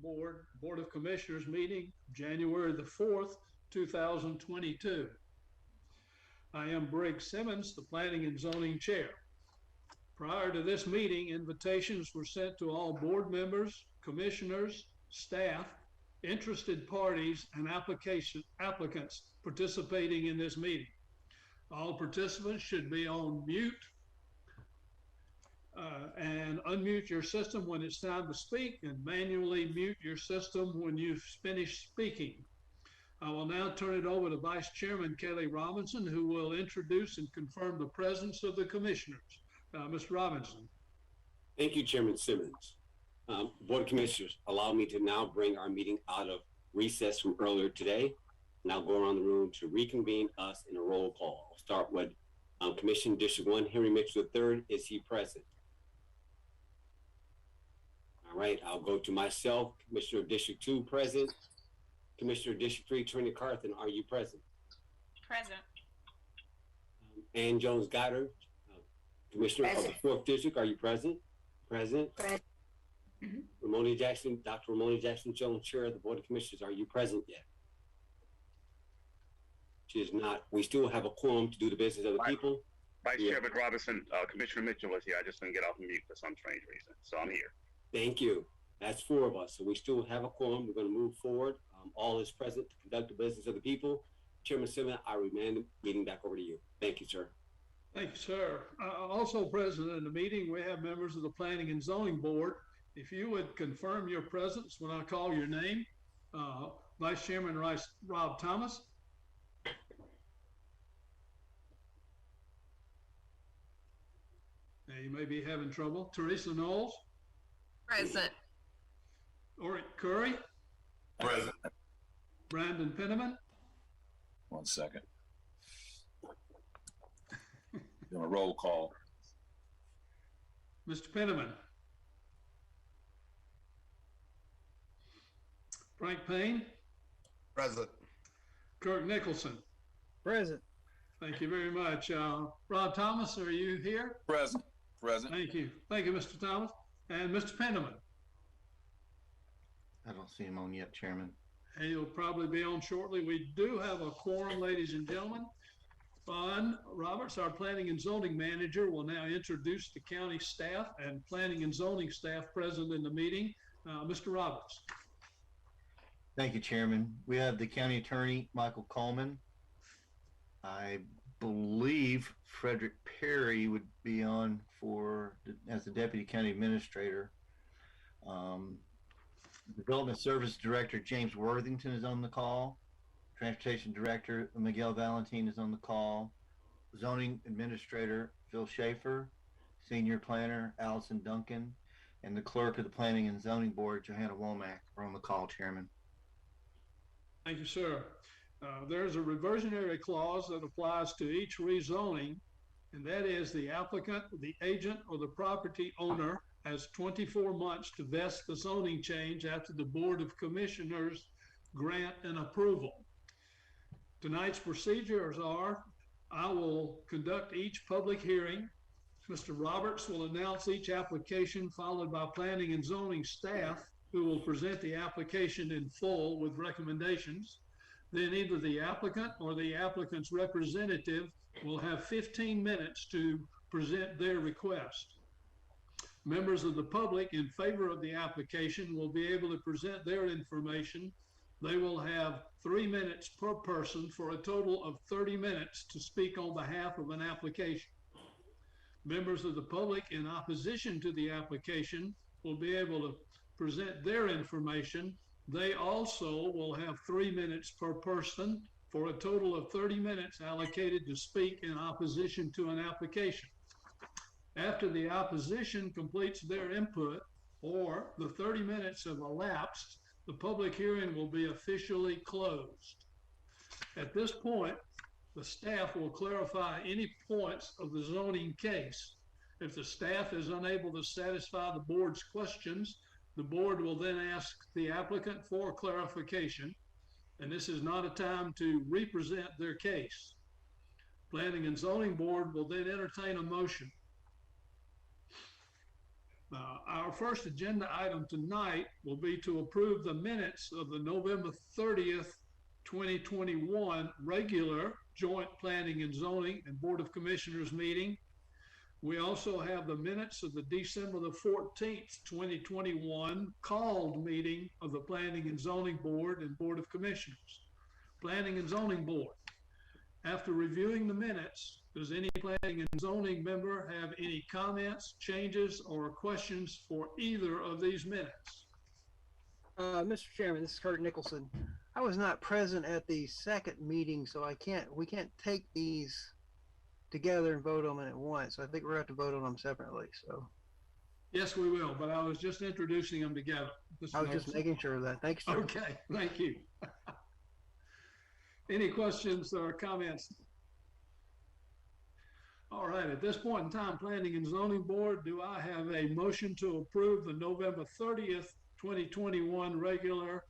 Board of Commissioners meeting January the 4th, 2022. I am Briggs Simmons, the Planning and Zoning Chair. Prior to this meeting, invitations were sent to all board members, commissioners, staff, interested parties, and applicants participating in this meeting. All participants should be on mute and unmute your system when it's time to speak, and manually mute your system when you've finished speaking. I will now turn it over to Vice Chairman Kelly Robinson, who will introduce and confirm the presence of the commissioners. Mr. Robinson. Thank you, Chairman Simmons. Board of Commissioners, allow me to now bring our meeting out of recess from earlier today. Now go around the room to reconvene us in a roll call. I'll start with Commission District 1, Henry Mitchell III. Is he present? All right, I'll go to myself, Commissioner of District 2, present. Commissioner of District 3, Attorney Carthen, are you present? Present. Ann Jones-Goddard, Commissioner of the 4th District, are you present? Present. Present. Ramona Jackson, Dr. Ramona Jackson Jones, Chair of the Board of Commissioners, are you present yet? She is not. We still have a quorum to do the business of the people. Vice Chairman Robinson, Commissioner Mitchell was here. I just couldn't get off mute for some strange reason, so I'm here. Thank you. That's 4 of us. So we still have a quorum. We're going to move forward. All is present to conduct the business of the people. Chairman Simmons, I remand the meeting back over to you. Thank you, sir. Thank you, sir. Also present in the meeting, we have members of the Planning and Zoning Board. If you would confirm your presence when I call your name. Vice Chairman Rob Thomas. Now, you may be having trouble. Teresa Knowles. Present. Oric Curry. Present. Brandon Penniman. 1 second. Doing a roll call. Mr. Penniman. Frank Payne. Present. Kirk Nicholson. Present. Thank you very much. Rob Thomas, are you here? Present. Present. Thank you. Thank you, Mr. Thomas. And Mr. Penniman. I don't see him on yet, Chairman. He'll probably be on shortly. We do have a quorum, ladies and gentlemen. Vaughn Roberts, our Planning and Zoning Manager, will now introduce the county staff and Planning and Zoning staff present in the meeting. Mr. Roberts. Thank you, Chairman. We have the County Attorney, Michael Coleman. I believe Frederick Perry would be on as the Deputy County Administrator. Development Service Director James Worthington is on the call. Transportation Director Miguel Valentin is on the call. Zoning Administrator Phil Schaefer, Senior Planner Allison Duncan, and the Clerk of the Planning and Zoning Board Johanna Womack are on the call, Chairman. Thank you, sir. There's a reversionary clause that applies to each rezoning, and that is the applicant, the agent, or the property owner has 24 months to vest the zoning change after the Board of Commissioners grant an approval. Tonight's procedures are, I will conduct each public hearing. Mr. Roberts will announce each application, followed by Planning and Zoning staff, who will present the application in full with recommendations. Then either the applicant or the applicant's representative will have 15 minutes to present their request. Members of the public in favor of the application will be able to present their information. They will have 3 minutes per person for a total of 30 minutes to speak on behalf of an application. Members of the public in opposition to the application will be able to present their information. They also will have 3 minutes per person for a total of 30 minutes allocated to speak in opposition to an application. After the opposition completes their input or the 30 minutes have elapsed, the public hearing will be officially closed. At this point, the staff will clarify any points of the zoning case. If the staff is unable to satisfy the board's questions, the board will then ask the applicant for clarification, and this is not a time to represent their case. Planning and Zoning Board will then entertain a motion. Our first agenda item tonight will be to approve the minutes of the November 30th, 2021 regular joint planning and zoning and Board of Commissioners meeting. We also have the minutes of the December the 14th, 2021 called meeting of the Planning and Zoning Board and Board of Commissioners. Planning and Zoning Board. After reviewing the minutes, does any planning and zoning member have any comments, changes, or questions for either of these minutes? Mr. Chairman, this is Kurt Nicholson. I was not present at the second meeting, so we can't take these together and vote on them at once. So I think we're going to have to vote on them separately. So Yes, we will, but I was just introducing them together. I was just making sure of that. Thanks, sir. Okay, thank you. Any questions or comments? All right, at this point in time, Planning and Zoning Board, do I have a motion to approve the November 30th, 2021 regular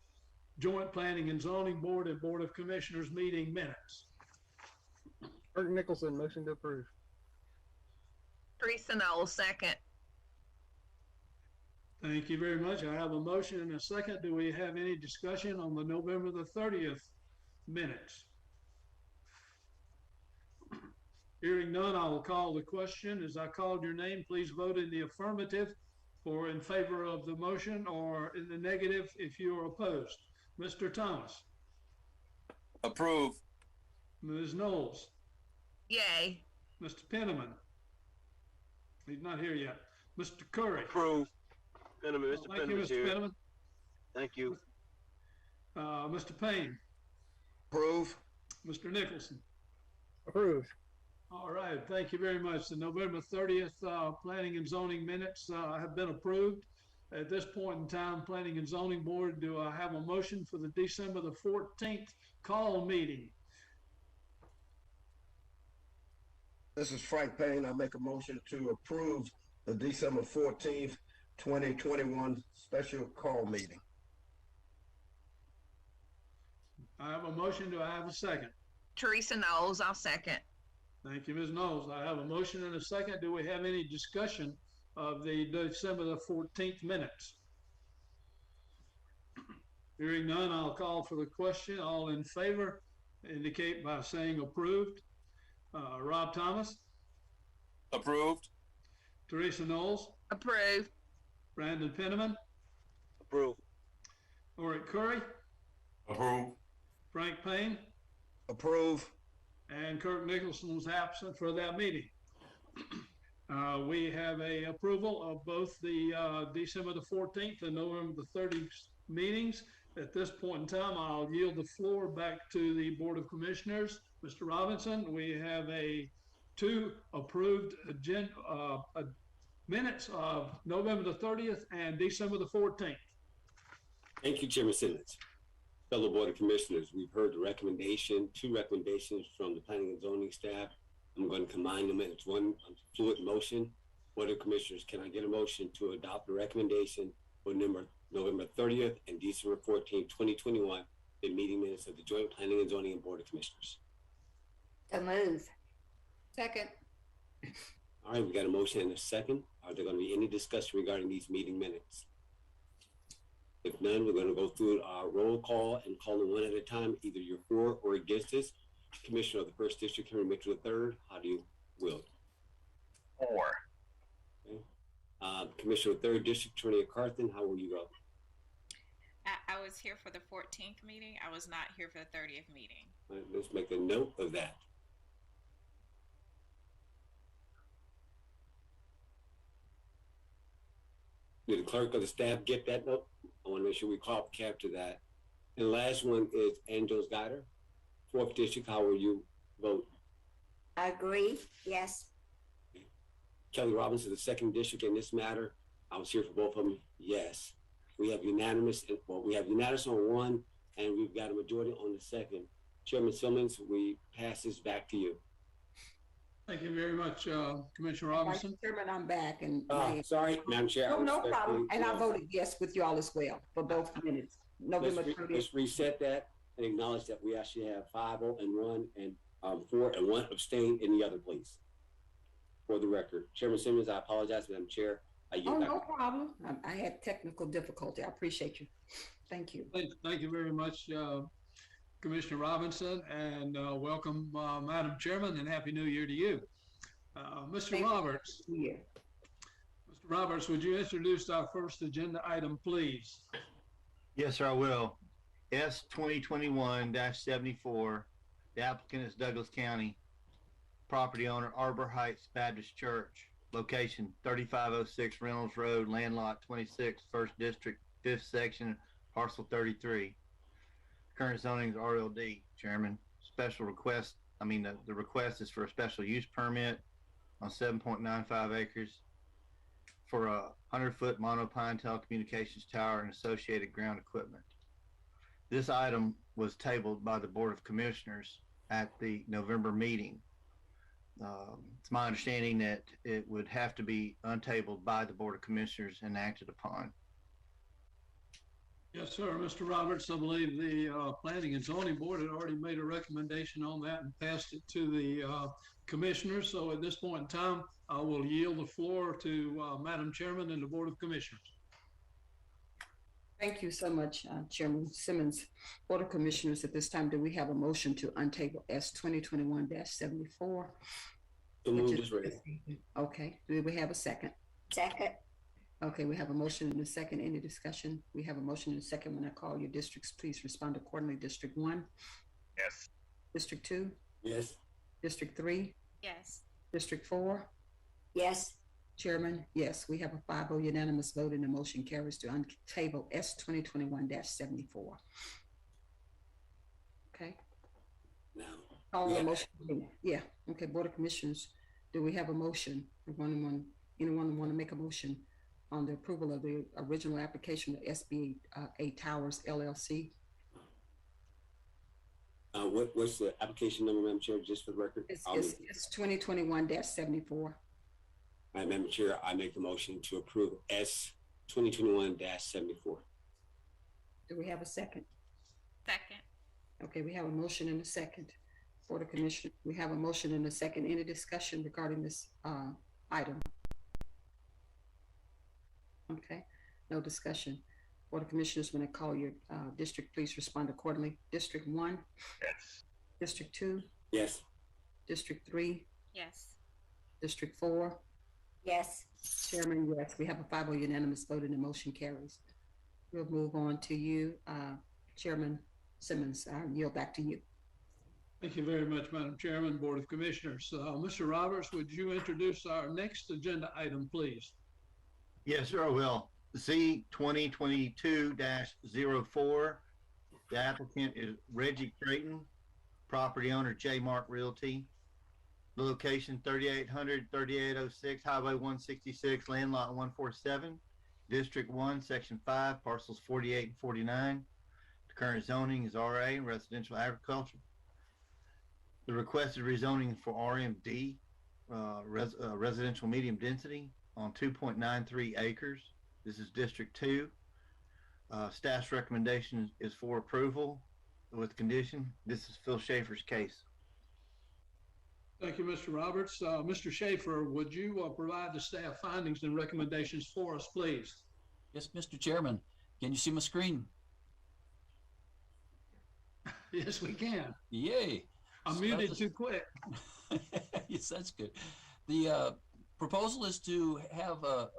Joint Planning and Zoning Board and Board of Commissioners meeting minutes? Kurt Nicholson, motion to approve. Teresa Knowles, second. Thank you very much. I have a motion and a second. Do we have any discussion on the November the 30th minutes? Hearing none, I will call the question. As I called your name, please vote in the affirmative or in favor of the motion, or in the negative if you are opposed. Mr. Thomas. Approve. Ms. Knowles. Yay. Mr. Penniman. He's not here yet. Mr. Curry. Approve. Penniman, Mr. Thank you, Penniman's Mr. here. Penniman. Thank you. Mr. Payne. Approve. Mr. Nicholson. Approved. All right, thank you very much. The November 30th Planning and Zoning minutes have been approved. At this point in time, Planning and Zoning Board, do I have a motion for the December the 14th call meeting? This is Frank Payne. I make a motion to approve the December 14th, 2021 special call meeting. I have a motion. Do I have a second? Teresa Knowles, I'll second. Thank you, Ms. Knowles. I have a motion and a second. Do we have any discussion of the December the 14th minutes? Hearing none, I'll call for the question. All in favor indicate by saying approved. Rob Thomas. Approved. Teresa Knowles. Approved. Brandon Penniman. Approve. Oric Curry. Approve. Frank Payne. Approve. And Kirk Nicholson was absent for that meeting. We have a approval of both the December the 14th and November the 30th meetings. At this point in time, I'll yield the floor back to the Board of Commissioners. Mr. Robinson, we have two approved agenda, minutes of November the 30th and December the 14th. Thank you, Chairman Simmons. Fellow Board of Commissioners, we've heard the two recommendations from the Planning and Zoning staff. I'm going to combine them into one fluid motion. Board of Commissioners, can I get a motion to adopt the recommendation for November 30th and December 14th, 2021, the meeting minutes of the Joint Planning and Zoning and Board of Commissioners? So move. Second. All right, we got a motion and a second. Are there going to be any discussion regarding these meeting minutes? If none, we're going to go through our roll call and call them one at a time. Either you're for or against this. Commissioner of the First District, Henry Mitchell III, how do you will? For. Okay. Commissioner of the Third District, Attorney Carthen, how will you go? I was here for the 14th meeting. I was not here for the 30th meeting. All right, let's make a note of that. Did the clerk or the staff get that note? I want to make sure we capture that. And the last one is Angels Guider, Fourth District. How will you vote? I agree. Yes. Kelly Robinson, the Second District in this matter. I was here for both of them. Yes. We have unanimous. Well, we have unanimous on one, and we've got a majority on the second. Chairman Simmons, we pass this back to you. Thank you very much, Commissioner Robinson. Chairman, I'm back. And sorry, Madam Chair. no problem. And I voted yes with you all as well for both minutes. November 30th. Let's reset that and acknowledge that we actually have 5-0 and 4 and 1 abstain in the other, please. For the record, Chairman Simmons, I apologize, Madam Chair. I yield Oh, back. no problem. I had technical difficulty. I appreciate you. Thank you. Thank you very much, Commissioner Robinson, and welcome, Madam Chairman, and Happy New Year to you. Mr. Thank you. Roberts, Yeah. Mr. Roberts, would you introduce our first agenda item, please? Yes, sir, I will. S 2021-74. The applicant is Douglas County. Property owner Arbor Heights Baptist Church. Location 3506 Reynolds Road, land lot 26, 1st District, 5th Section, parcel 33. Current zoning is RLD, Chairman. Special request, the request is for a special use permit on 7.95 acres for a 100-foot monopine telecommunications tower and associated ground equipment. This item was tabled by the Board of Commissioners at the November meeting. It's my understanding that it would have to be untabled by the Board of Commissioners and acted upon. Yes, sir. Mr. Roberts, I believe the Planning and Zoning Board had already made a recommendation on that and passed it to the commissioners. So at this point in time, I will yield the floor to Madam Chairman and the Board of Commissioners. Thank you so much, Chairman Simmons. Board of Commissioners, at this time, do we have a motion to untable S 2021-74? So moved as read. Okay, do we have a second? Second. Okay, we have a motion and a second. Any discussion? We have a motion and a second. When I call your districts, please respond accordingly. District 1? Yes. District 2? Yes. District 3? Yes. District 4? Yes. Chairman, yes, we have a 5-0 unanimous vote and the motion carries to untable S 2021-74. Okay. Now. Call the Yeah. motion. Yeah. Okay. Board of Commissioners, do we have a motion? Anyone want to make a motion on the approval of the original application of SBA Towers LLC? What's the application number, Madam Chair, just for the record? It's 2021-74. Madam Chair, I make the motion to approve S 2021-74. Do we have a second? Second. Okay, we have a motion and a second. Board of Commissioners, we have a motion and a second. Any discussion regarding this item? Okay, no discussion. Board of Commissioners, when I call your district, please respond accordingly. District 1? Yes. District 2? Yes. District 3? Yes. District 4? Yes. Chairman, yes. We have a 5-0 unanimous vote and the motion carries. We'll move on to you, Chairman Simmons. I yield back to you. Thank you very much, Madam Chairman, Board of Commissioners. Mr. Roberts, would you introduce our next agenda item, please? Yes, sir, I will. Z 2022-04. The applicant is Reggie Creighton, property owner J Mark Realty. The location 3800-3806 Highway 166, land lot 147, District 1, Section 5, parcels 48 and 49. The current zoning is RA, residential agriculture. The requested rezoning for RMD, residential medium density, on 2.93 acres. This is District 2. Staff's recommendation is for approval with condition. This is Phil Schaefer's case. Thank you, Mr. Roberts. Mr. Schaefer, would you provide the staff findings and recommendations for us, please? Yes, Mr. Chairman. Can you see my screen? Yes, we can. Yay. I'm muted too quick. Yes, that's good. The proposal is to have a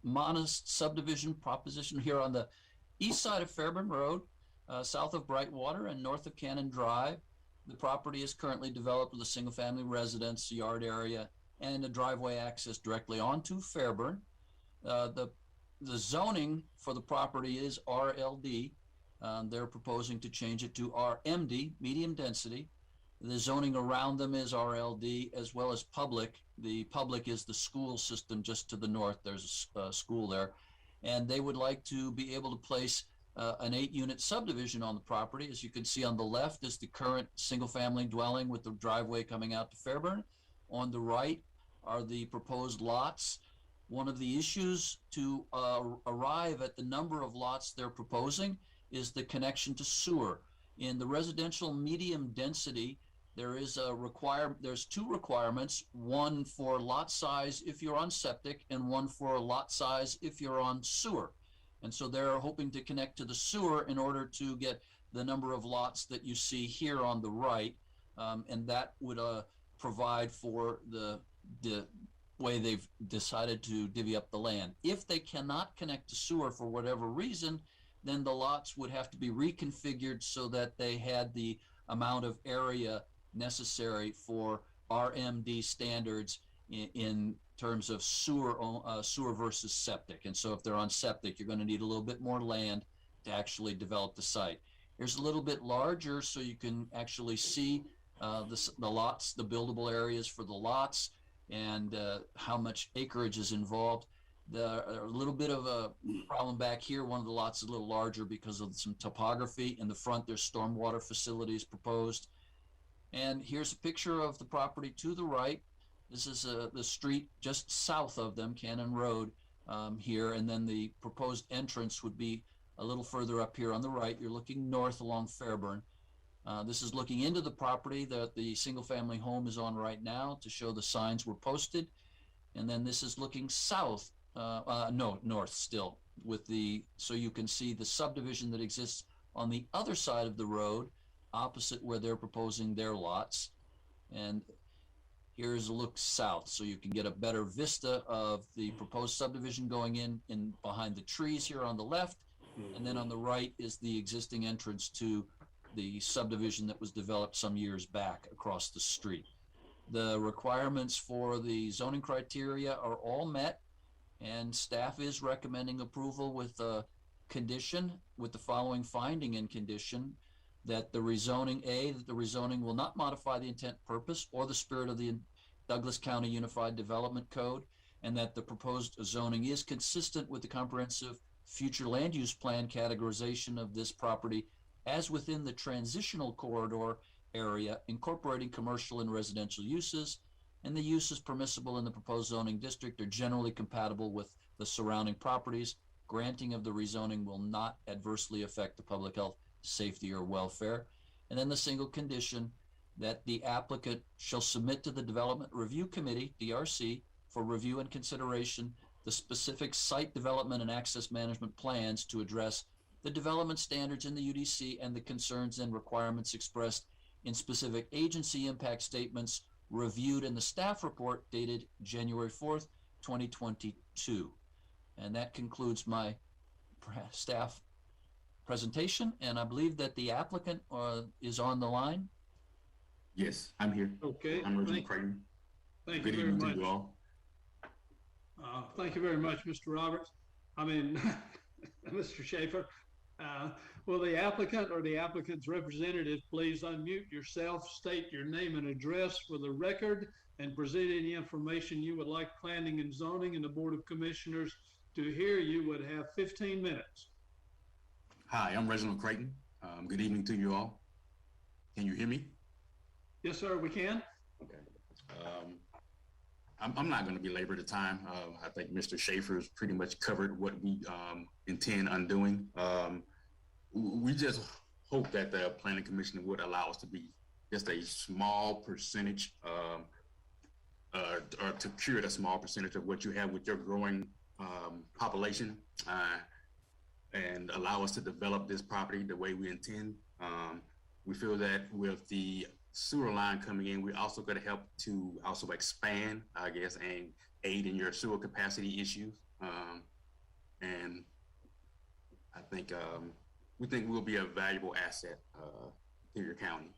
modest subdivision proposition here on the east side of Fairburn Road, south of Brightwater and north of Cannon Drive. The property is currently developed with a single-family residence, yard area, and a driveway access directly onto Fairburn. The zoning for the property is RLD. They're proposing to change it to RMD, medium density. The zoning around them is RLD as well as public. The public is the school system just to the north. There's a school there. And they would like to be able to place an 8-unit subdivision on the property. As you can see on the left is the current single-family dwelling with the driveway coming out to Fairburn. On the right are the proposed lots. One of the issues to arrive at the number of lots they're proposing is the connection to sewer. In the residential medium density, there is there's two requirements, one for lot size if you're on septic and one for lot size if you're on sewer. And so they're hoping to connect to the sewer in order to get the number of lots that you see here on the right. And that would provide for the way they've decided to divvy up the land. If they cannot connect to sewer for whatever reason, then the lots would have to be reconfigured so that they had the amount of area necessary for RMD standards in terms of sewer versus septic. And so if they're on septic, you're going to need a little bit more land to actually develop the site. Here's a little bit larger so you can actually see the lots, the buildable areas for the lots, and how much acreage is involved. A little bit of a problem back here. One of the lots is a little larger because of some topography. In the front, there's stormwater facilities proposed. And here's a picture of the property to the right. This is the street just south of them, Cannon Road here. And then the proposed entrance would be a little further up here on the right. You're looking north along Fairburn. This is looking into the property that the single-family home is on right now to show the signs were posted. And then this is looking south, north still, so you can see the subdivision that exists on the other side of the road, opposite where they're proposing their lots. And here's a look south, so you can get a better vista of the proposed subdivision going in behind the trees here on the left. And then on the right is the existing entrance to the subdivision that was developed some years back across the street. The requirements for the zoning criteria are all met, and staff is recommending approval with a condition, with the following finding and condition: that the rezoning will not modify the intent, purpose, or the spirit of the Douglas County Unified Development Code, and that the proposed zoning is consistent with the comprehensive future land use plan categorization of this property as within the transitional corridor area, incorporating commercial and residential uses, and the uses permissible in the proposed zoning district are generally compatible with the surrounding properties. Granting of the rezoning will not adversely affect the public health, safety, or welfare. And then the single condition that the applicant shall submit to the Development Review Committee, DRC, for review and consideration the specific site development and access management plans to address the development standards in the UDC and the concerns and requirements expressed in specific agency impact statements reviewed in the staff report dated January 4th, 2022. And that concludes my staff presentation, and I believe that the applicant is on the line. Yes, I'm here. Okay. I'm Reginald Creighton. Thank Good you very evening much. to you all. Thank you very much, Mr. Roberts. Mr. Schaefer. Will the applicant or the applicant's representative please unmute yourself, state your name and address for the record, and present any information you would like planning and zoning and the Board of Commissioners to hear. You would have 15 minutes. Hi, I'm Reginald Creighton. Good evening to you all. Can you hear me? Yes, sir, we can. Okay. I'm not going to belabor the time. I think Mr. Schaefer has pretty much covered what we intend on doing. We just hope that the Planning Commission would allow us to be just a small percentage, or to curate a small percentage of what you have with your growing population, and allow us to develop this property the way we intend. We feel that with the sewer line coming in, we're also going to help to also expand, I guess, and aid in your sewer capacity issues. And I think we think we'll be a valuable asset to your county.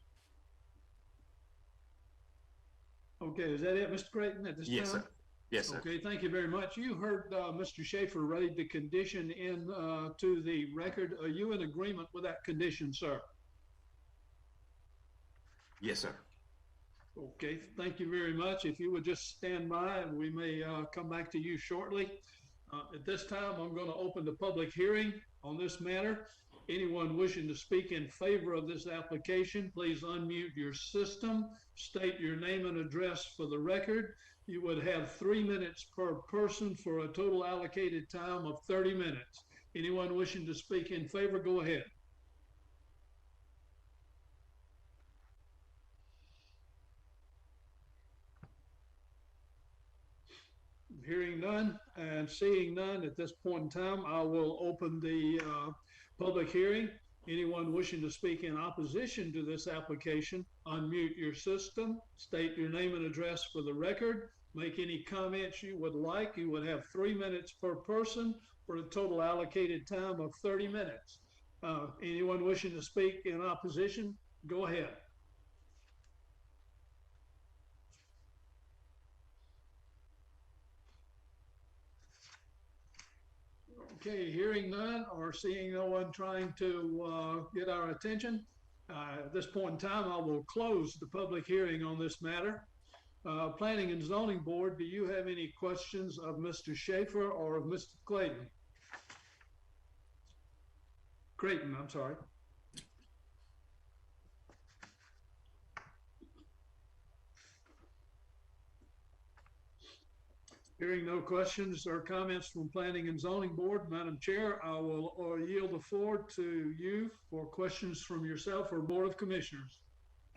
Okay, is that it, Mr. Creighton, at this Yes, time? sir. Yes, sir. Okay, thank you very much. You heard Mr. Schaefer read the condition in to the record. Are you in agreement with that condition, sir? Yes, sir. Okay, thank you very much. If you would just stand by, and we may come back to you shortly. At this time, I'm going to open the public hearing on this matter. Anyone wishing to speak in favor of this application, please unmute your system, state your name and address for the record. You would have 3 minutes per person for a total allocated time of 30 minutes. Anyone wishing to speak in favor, go ahead. Hearing none and seeing none at this point in time, I will open the public hearing. Anyone wishing to speak in opposition to this application, unmute your system, state your name and address for the record, make any comments you would like. You would have 3 minutes per person for a total allocated time of 30 minutes. Anyone wishing to speak in opposition, go ahead. Okay, hearing none or seeing no one trying to get our attention, at this point in time, I will close the public hearing on this matter. Planning and Zoning Board, do you have any questions of Mr. Schaefer or of Mr. Clayton? Creighton, I'm sorry. Hearing no questions or comments from Planning and Zoning Board, Madam Chair, I will yield the floor to you for questions from yourself or Board of Commissioners.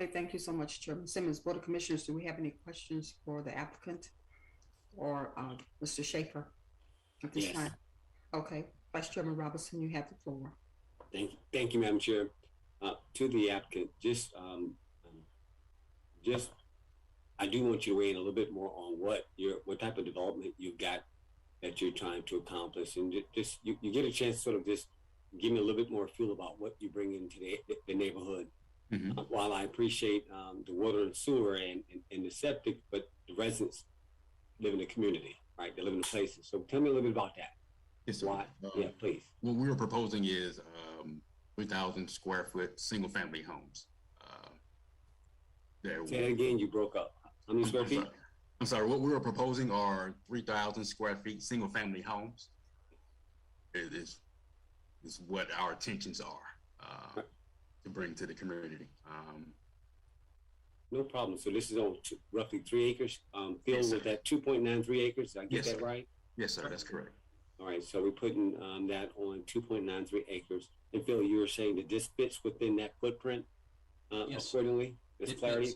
Okay, thank you so much, Chairman Simmons. Board of Commissioners, do we have any questions for the applicant or Mr. Schaefer at this time? Okay, Vice Chairman Robinson, you have the floor. Thank you, Madam Chair. To the applicant, I do want you to weigh in a little bit more on what type of development you've got that you're trying to accomplish, and you get a chance to sort of just give me a little bit more feel about what you bring into the neighborhood. Mm-hmm. While I appreciate the water and sewer and the septic, but the residents live in the community, right? They live in the places. So tell me a little bit about that. Yes, sir. Why? Yeah, please. What we were proposing is 3,000 square foot single family homes. Say that again, you broke up. How many square feet? I'm sorry, what we were proposing are 3,000 square feet single family homes. It is what our intentions are to bring to the community. No problem. So this is on roughly 3 acres. Filled Yes, with that 2.93 acres. Did I get that right? Yes, sir. That's correct. All right. So we're putting that on 2.93 acres. And Phil, you were saying that this fits within that footprint Yes. accordingly? There's clarity?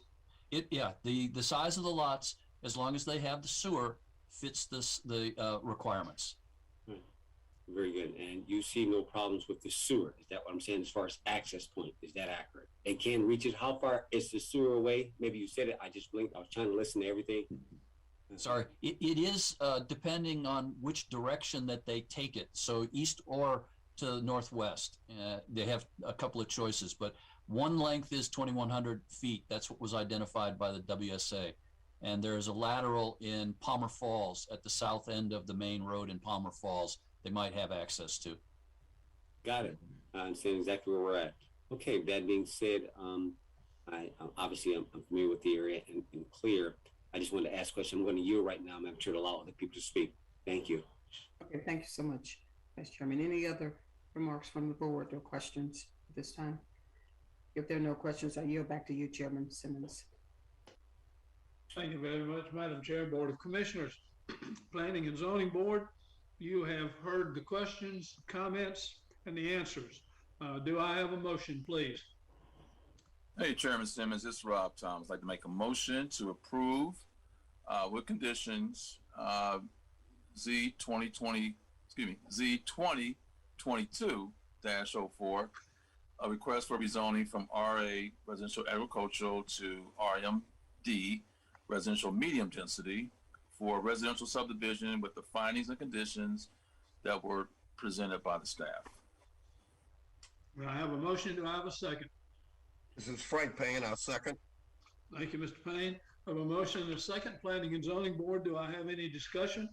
The size of the lots, as long as they have the sewer, fits the requirements. Very good. And you see no problems with the sewer. Is that what I'm saying as far as access point? Is that accurate? They can reach it. How far is the sewer away? Maybe you said it. I just blinked. I was trying to listen to everything. Sorry. It is depending on which direction that they take it. So east or to the northwest. They have a couple of choices, but one length is 2,100 feet. That's what was identified by the WSA. And there's a lateral in Palmer Falls at the south end of the main road in Palmer Falls they might have access to. Got it. I understand exactly where we're at. Okay, that being said, I'm familiar with the area and clear. I just wanted to ask a question. I'm going to yield right now. I'm sure to allow other people to speak. Thank you. Okay, thank you so much, Vice Chairman. Any other remarks from the board or questions at this time? If there are no questions, I yield back to you, Chairman Simmons. Thank you very much, Madam Chair, Board of Commissioners. Planning and Zoning Board, you have heard the questions, comments, and the answers. Do I have a motion, please? Hey, Chairman Simmons, this is Rob Thomas. I'd like to make a motion to approve with conditions Z2022-04, a request for rezoning from RA residential agricultural to RMD residential medium density for residential subdivision with the findings and conditions that were presented by the staff. Do I have a motion? Do I have a second? This is Frank Payne, our second. Thank you, Mr. Payne. I have a motion and a second. Planning and Zoning Board, do I have any discussion?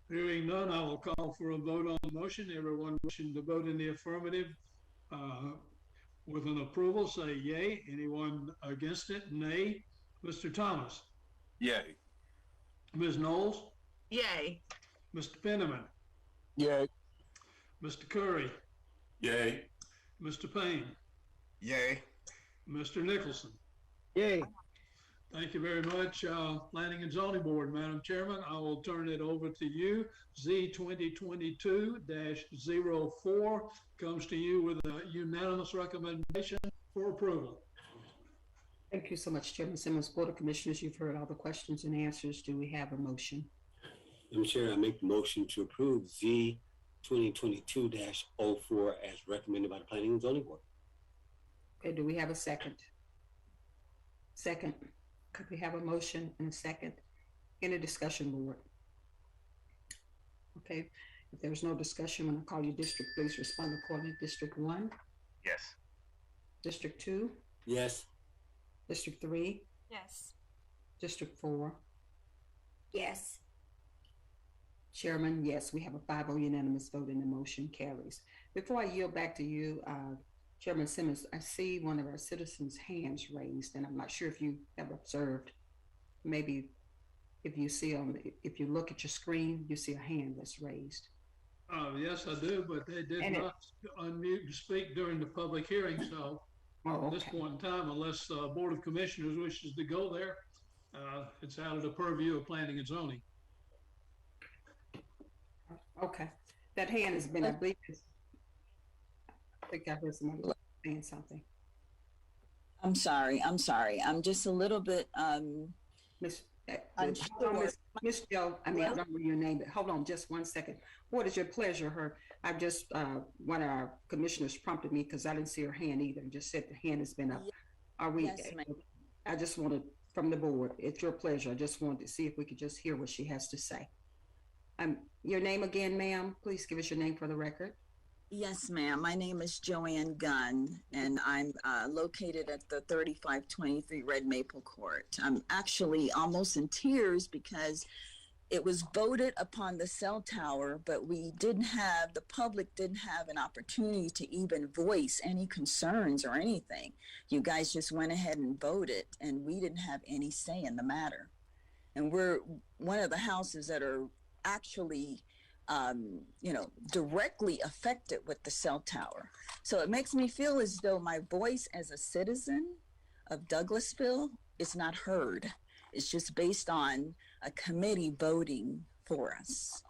Hearing none, I will call for a vote on the motion. Everyone wishing to vote in the affirmative with an approval, say yay. Anyone against it, nay. Mr. Thomas? Yay. Ms. Knowles? Yay. Mr. Penniman? Yay. Mr. Curry? Yay. Mr. Payne? Yay. Mr. Nicholson? Yay. Thank you very much, Planning and Zoning Board. Madam Chairman, I will turn it over to you. Z2022-04 comes to you with a unanimous recommendation for approval. Thank you so much, Chairman Simmons. Board of Commissioners, you've heard all the questions and answers. Do we have a motion? Madam Chair, I make the motion to approve Z 2022-04 as recommended by the Planning and Zoning Board. Okay, do we have a second? Second. Could we have a motion and a second? In a discussion, board. Okay, if there's no discussion, when I call you district, please respond accordingly. District 1, Yes. District 2, Yes. District 3, Yes. District 4. Yes. Chairman, yes, we have a 5-0 unanimous vote and the motion carries. Before I yield back to you, Chairman Simmons, I see one of our citizens' hands raised, and I'm not sure if you have observed. Maybe if you see if you look at your screen, you see a hand that's raised. Yes, I do, but they did And not unmute to speak during the public hearing, so at this point in time, unless Board of Commissioners wishes to go there, it's out of the purview of planning and zoning. Okay, that hand has been, I believe, I think I heard somebody saying something. I'm sorry. I'm just a little bit Miss unsure. Miss Joe, I mean, I don't know your name, but hold on just one second. What is your pleasure, her? I've just, one of our commissioners prompted me because I didn't see her hand either, and just said the hand has been up. Are we, Yes, ma'am. I just wanted, from the board, it's your pleasure. I just wanted to see if we could just hear what she has to say. Your name again, ma'am? Please give us your name for the record. Yes, ma'am. My name is Joanne Gunn, and I'm located at the 3523 Red Maple Court. I'm actually almost in tears because it was voted upon the cell tower, but the public didn't have an opportunity to even voice any concerns or anything. You guys just went ahead and voted, and we didn't have any say in the matter. And we're one of the houses that are actually directly affected with the cell tower. So it makes me feel as though my voice as a citizen of Douglasville is not heard. It's just based on a committee voting for us.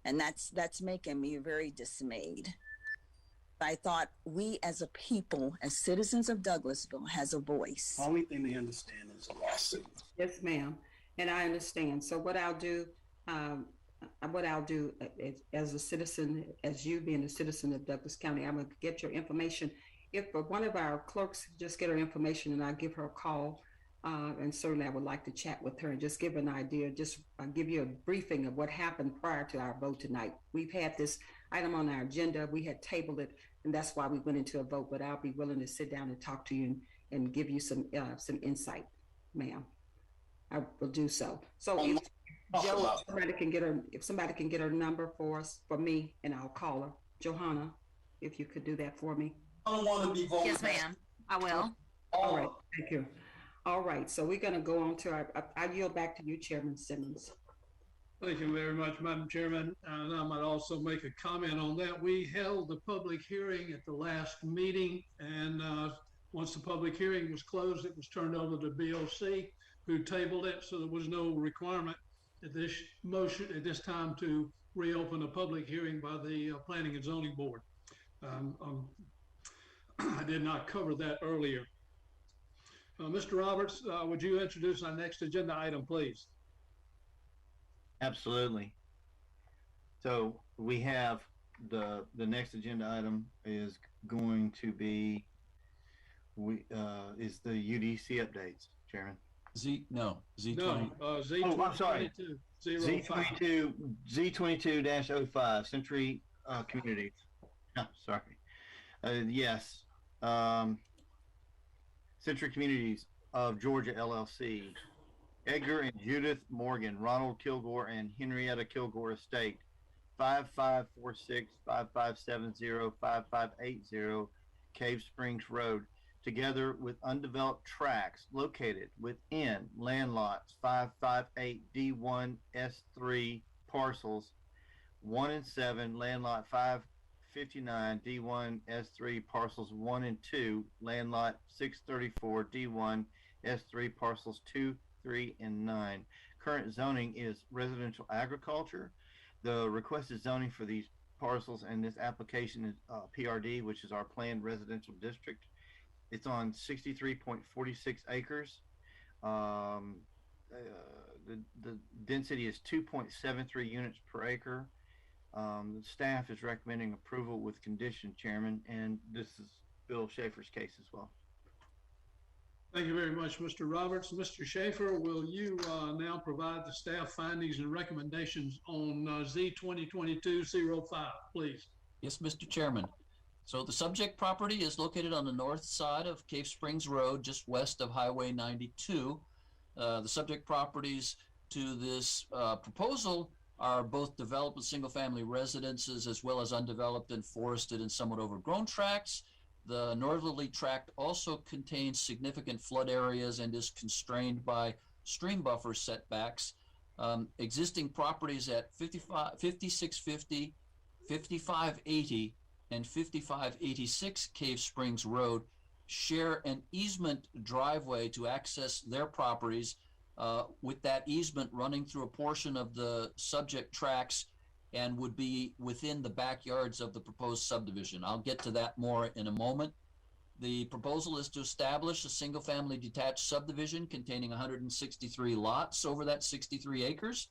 And that's making me very dismayed. I thought we as a people, as citizens of Douglasville, has a voice. Only thing they understand is a lawsuit. Yes, ma'am. And I understand. So what I'll do as a citizen, as you being a citizen of Douglas County, I'm going to get your information. If one of our clerks just get her information and I'll give her a call, and certainly I would like to chat with her and just give an idea, just give you a briefing of what happened prior to our vote tonight. We've had this item on our agenda. We had tabled it, and that's why we went into a vote, but I'll be willing to sit down and talk to you and give you some insight, ma'am. I will do so. So if Joe, if somebody can get her number for us, for me, and I'll call her. Johanna, if you could do that for me. I don't want to be voted. Yes, ma'am. I will. All right, thank you. All right, so we're going to go on to I yield back to you, Chairman Simmons. Thank you very much, Madam Chairman. And I might also make a comment on that. We held the public hearing at the last meeting, and once the public hearing was closed, it was turned over to BOC, who tabled it, so there was no requirement at this time to reopen a public hearing by the Planning and Zoning Board. I did not cover that earlier. Mr. Roberts, would you introduce our next agenda item, please? Absolutely. So we have the next agenda item is going to be is the UDC updates, Chairman. Z20. No, Z22. Oh, I'm sorry. Z22-05, Century Communities. Oh, sorry. Yes. Century Communities of Georgia, LLC. Edgar and Judith Morgan, Ronald Kilgore and Henrietta Kilgore Estate, 5546, 5570, 5580 Cave Springs Road, together with undeveloped tracts located within land lots 558D1 S3 parcels 1 and 7, land lot 559 D1 S3 parcels 1 and 2, land lot 634 D1 S3 parcels 2, 3, and 9. Current zoning is residential agriculture. The requested zoning for these parcels and this application is PRD, which is our planned residential district. It's on 63.46 acres. The density is 2.73 units per acre. The staff is recommending approval with condition, Chairman, and this is Bill Schaefer's case as well. Thank you very much, Mr. Roberts. Mr. Schaefer, will you now provide the staff findings and recommendations on Z 2022-05, please? Yes, Mr. Chairman. So the subject property is located on the north side of Cave Springs Road, just west of Highway 92. The subject properties to this proposal are both developed with single-family residences as well as undeveloped and forested and somewhat overgrown tracts. The northerly tract also contains significant flood areas and is constrained by stream buffer setbacks. Existing properties at 5650, 5580, and 5586 Cave Springs Road share an easement driveway to access their properties, with that easement running through a portion of the subject tracts and would be within the backyards of the proposed subdivision. I'll get to that more in a moment. The proposal is to establish a single-family detached subdivision containing 163 lots over that 63 acres.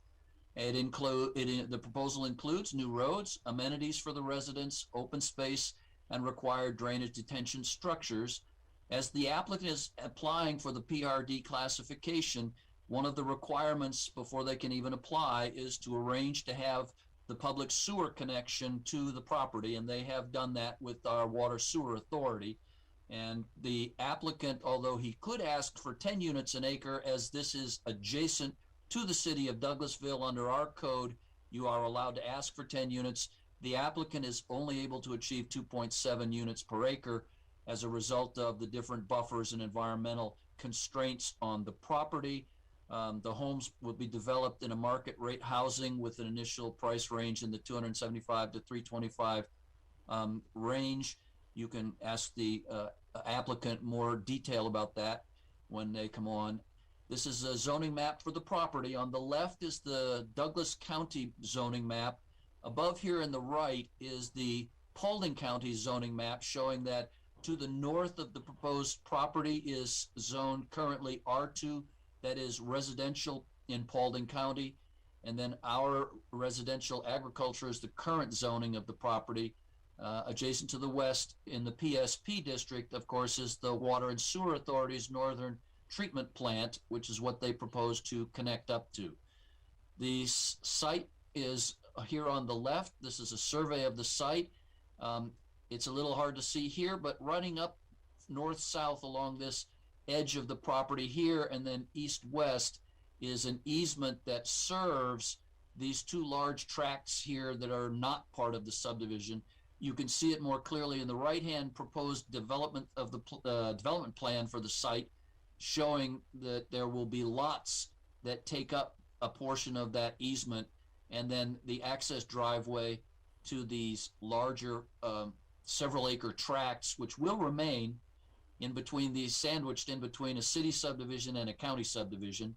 The proposal includes new roads, amenities for the residents, open space, and required drainage detention structures. As the applicant is applying for the PRD classification, one of the requirements before they can even apply is to arrange to have the public sewer connection to the property, and they have done that with our water sewer authority. And the applicant, although he could ask for 10 units an acre, as this is adjacent to the city of Douglasville under our code, you are allowed to ask for 10 units. The applicant is only able to achieve 2.7 units per acre as a result of the different buffers and environmental constraints on the property. The homes will be developed in a market rate housing with an initial price range in the 275 to 325 range. You can ask the applicant more detail about that when they come on. This is a zoning map for the property. On the left is the Douglas County zoning map. Above here in the right is the Paulding County zoning map, showing that to the north of the proposed property is zoned currently R2, that is residential in Paulding County. And then our residential agriculture is the current zoning of the property. Adjacent to the west in the PSP district, of course, is the Water and Sewer Authority's Northern Treatment Plant, which is what they propose to connect up to. The site is here on the left. This is a survey of the site. It's a little hard to see here, but running up north-south along this edge of the property here and then east-west is an easement that serves these two large tracts here that are not part of the subdivision. You can see it more clearly in the right-hand proposed development of the development plan for the site, showing that there will be lots that take up a portion of that easement, and then the access driveway to these larger several acre tracts, which will remain in between these, sandwiched in between a city subdivision and a county subdivision.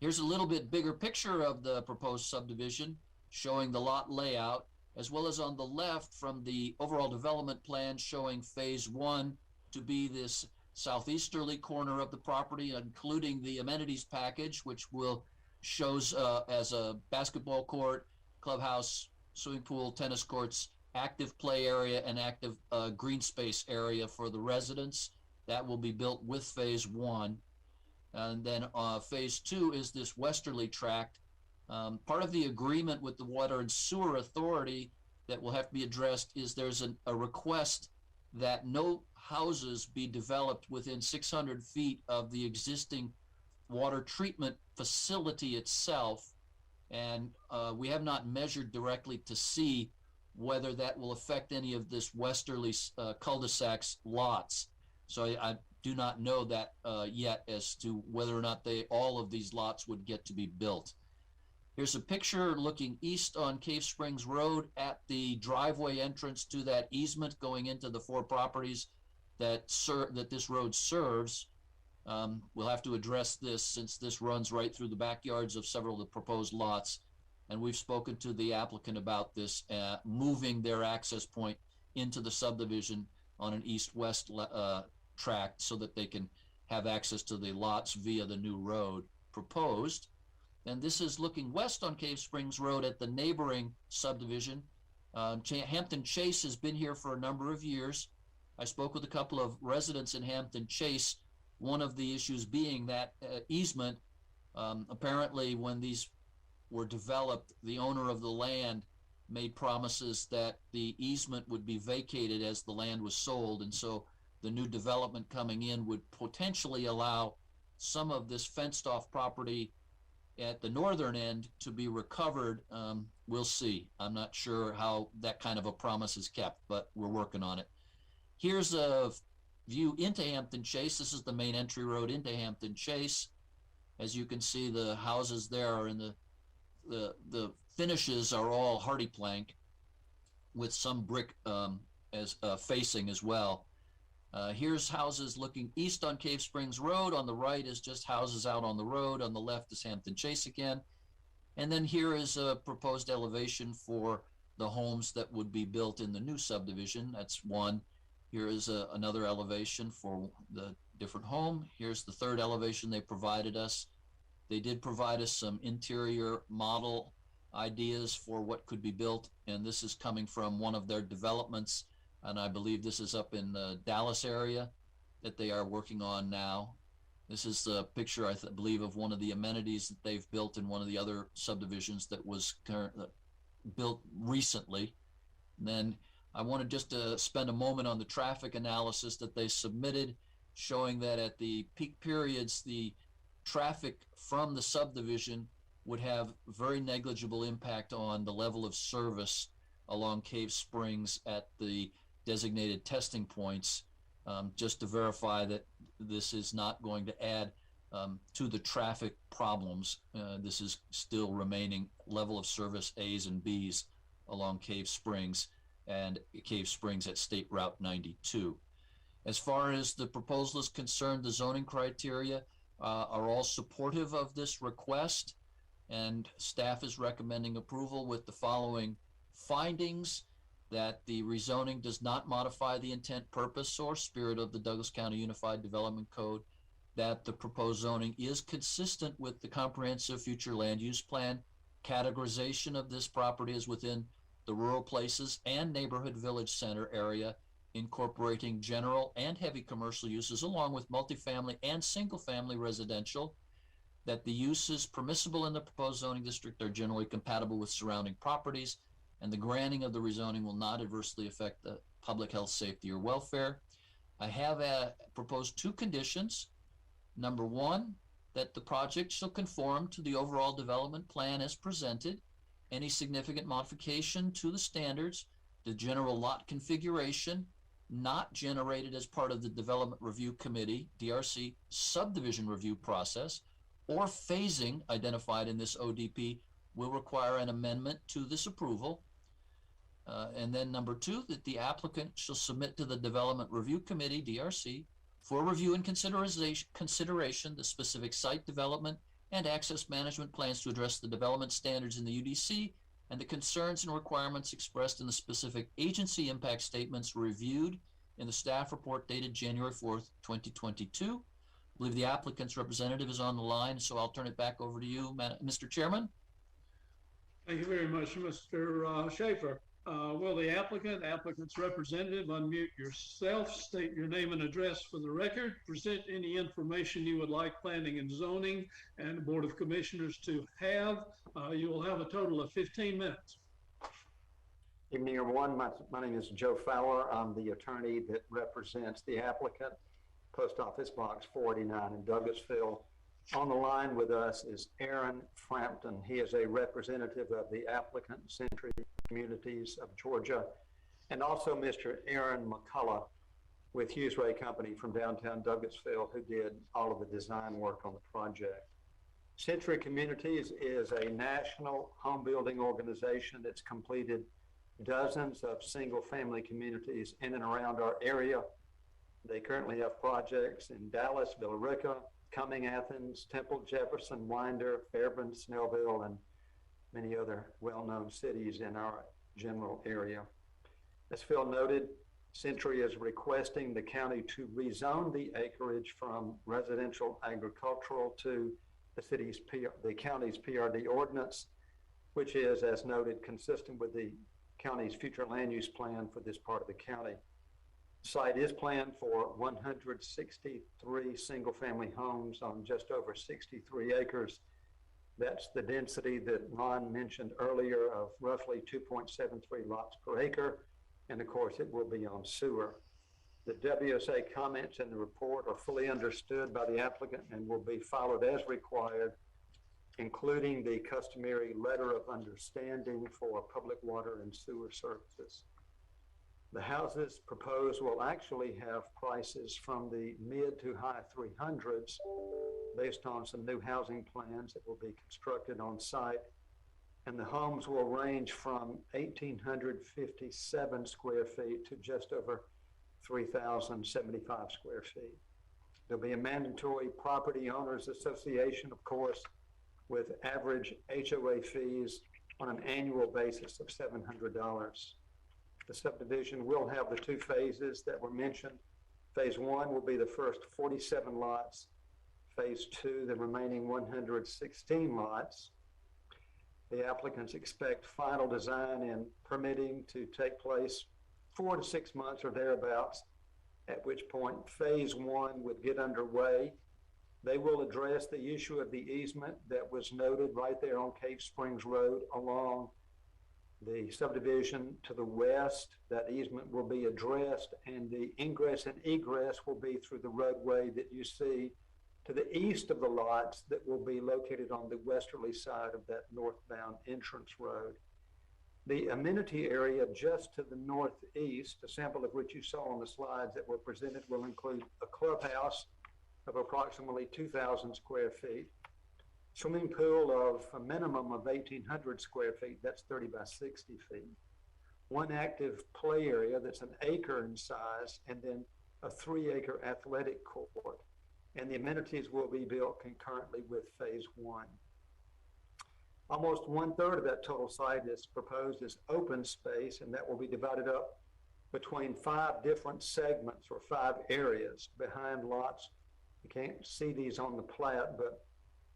Here's a little bit bigger picture of the proposed subdivision, showing the lot layout, as well as on the left from the overall development plan showing phase 1 to be this southeasterly corner of the property, including the amenities package, which will shows as a basketball court, clubhouse, swimming pool, tennis courts, active play area, and active green space area for the residents. That will be built with phase 1. And then phase 2 is this Westerly Tract. Part of the agreement with the Water and Sewer Authority that will have to be addressed is there's a request that no houses be developed within 600 feet of the existing water treatment facility itself. And we have not measured directly to see whether that will affect any of this westerly cul-de-sacs lots. So I do not know that yet as to whether or not all of these lots would get to be built. Here's a picture looking east on Cave Springs Road at the driveway entrance to that easement going into the 4 properties that this road serves. We'll have to address this since this runs right through the backyards of several of the proposed lots. And we've spoken to the applicant about this, moving their access point into the subdivision on an east-west tract so that they can have access to the lots via the new road proposed. And this is looking west on Cave Springs Road at the neighboring subdivision. Hampton Chase has been here for a number of years. I spoke with a couple of residents in Hampton Chase, one of the issues being that easement. Apparently, when these were developed, the owner of the land made promises that the easement would be vacated as the land was sold, and so the new development coming in would potentially allow some of this fenced-off property at the northern end to be recovered. We'll see. I'm not sure how that kind of a promise is kept, but we're working on it. Here's a view into Hampton Chase. This is the main entry road into Hampton Chase. As you can see, the houses there are in the finishes are all hardy plank with some brick as facing as well. Here's houses looking east on Cave Springs Road. On the right is just houses out on the road. On the left is Hampton Chase again. And then here is a proposed elevation for the homes that would be built in the new subdivision. That's one. Here is another elevation for the different home. Here's the third elevation they provided us. They did provide us some interior model ideas for what could be built, and this is coming from one of their developments, and I believe this is up in the Dallas area that they are working on now. This is the picture, I believe, of one of the amenities that they've built in one of the other subdivisions that was built recently. And then I wanted just to spend a moment on the traffic analysis that they submitted, showing that at the peak periods, the traffic from the subdivision would have very negligible impact on the level of service along Cave Springs at the designated testing points, just to verify that this is not going to add to the traffic problems. This is still remaining level of service A's and B's along Cave Springs and Cave Springs at State Route 92. As far as the proposal is concerned, the zoning criteria are all supportive of this request, and staff is recommending approval with the following findings: that the rezoning does not modify the intent, purpose, or spirit of the Douglas County Unified Development Code, that the proposed zoning is consistent with the comprehensive future land use plan. Categorization of this property is within the rural places and neighborhood village center area, incorporating general and heavy commercial uses along with multifamily and single-family residential, that the uses permissible in the proposed zoning district are generally compatible with surrounding properties, and the granting of the rezoning will not adversely affect the public health, safety, or welfare. I have proposed two conditions. Number one, that the project shall conform to the overall development plan as presented. Any significant modification to the standards, the general lot configuration, not generated as part of the Development Review Committee, DRC, subdivision review process, or phasing identified in this ODP will require an amendment to this approval. And then number two, that the applicant shall submit to the Development Review Committee, DRC, for review and consideration the specific site development and access management plans to address the development standards in the UDC and the concerns and requirements expressed in the specific agency impact statements reviewed in the staff report dated January 4th, 2022. I believe the applicant's representative is on the line, so I'll turn it back over to you, Mr. Chairman. Thank you very much, Mr. Schaefer. Will the applicant's representative unmute yourself, state your name and address for the record, present any information you would like Planning and Zoning and the Board of Commissioners to have. You will have a total of 15 minutes. Evening, everyone. My name is Joe Fowler. I'm the attorney that represents the applicant, Post Office Box 489 in Douglasville. On the line with us is Aaron Frampton. He is a representative of the applicant, Century Communities of Georgia, and also Mr. Aaron McCullough with Hughes Ray Company from downtown Douglasville, who did all of the design work on the project. Century Communities is a national home building organization that's completed dozens of single-family communities in and around our area. They currently have projects in Dallas, Billerica, Cumming, Athens, Temple, Jefferson, Winder, Fairburn, Snellville, and many other well-known cities in our general area. As Phil noted, Century is requesting the county to rezone the acreage from residential agricultural to the county's PRD ordinance, which is, as noted, consistent with the county's future land use plan for this part of the county. The site is planned for 163 single-family homes on just over 63 acres. That's the density that Ron mentioned earlier of roughly 2.73 lots per acre. And of course, it will be on sewer. The WSA comments in the report are fully understood by the applicant and will be followed as required, including the customary letter of understanding for public water and sewer services. The houses proposed will actually have prices from the mid to high 300s based on some new housing plans that will be constructed on site. And the homes will range from 1,857 square feet to just over 3,075 square feet. There'll be a mandatory property owners association, of course, with average HOA fees on an annual basis of $700. The subdivision will have the two phases that were mentioned. Phase 1 will be the first 47 lots. Phase 2, the remaining 116 lots. The applicants expect final design and permitting to take place 4 to 6 months or thereabouts, at which point phase 1 would get underway. They will address the issue of the easement that was noted right there on Cave Springs Road along the subdivision to the west. That easement will be addressed, and the ingress and egress will be through the roadway that you see to the east of the lots that will be located on the westerly side of that northbound entrance road. The amenity area just to the northeast, a sample of which you saw on the slides that were presented, will include a clubhouse of approximately 2,000 square feet, swimming pool of a minimum of 1,800 square feet, that's 30 by 60 feet, one active play area that's an acre in size, and then a 3-acre athletic court. And the amenities will be built concurrently with phase 1. Almost 1/3 of that total site is proposed as open space, and that will be divided up between 5 different segments or 5 areas behind lots. You can't see these on the plat, but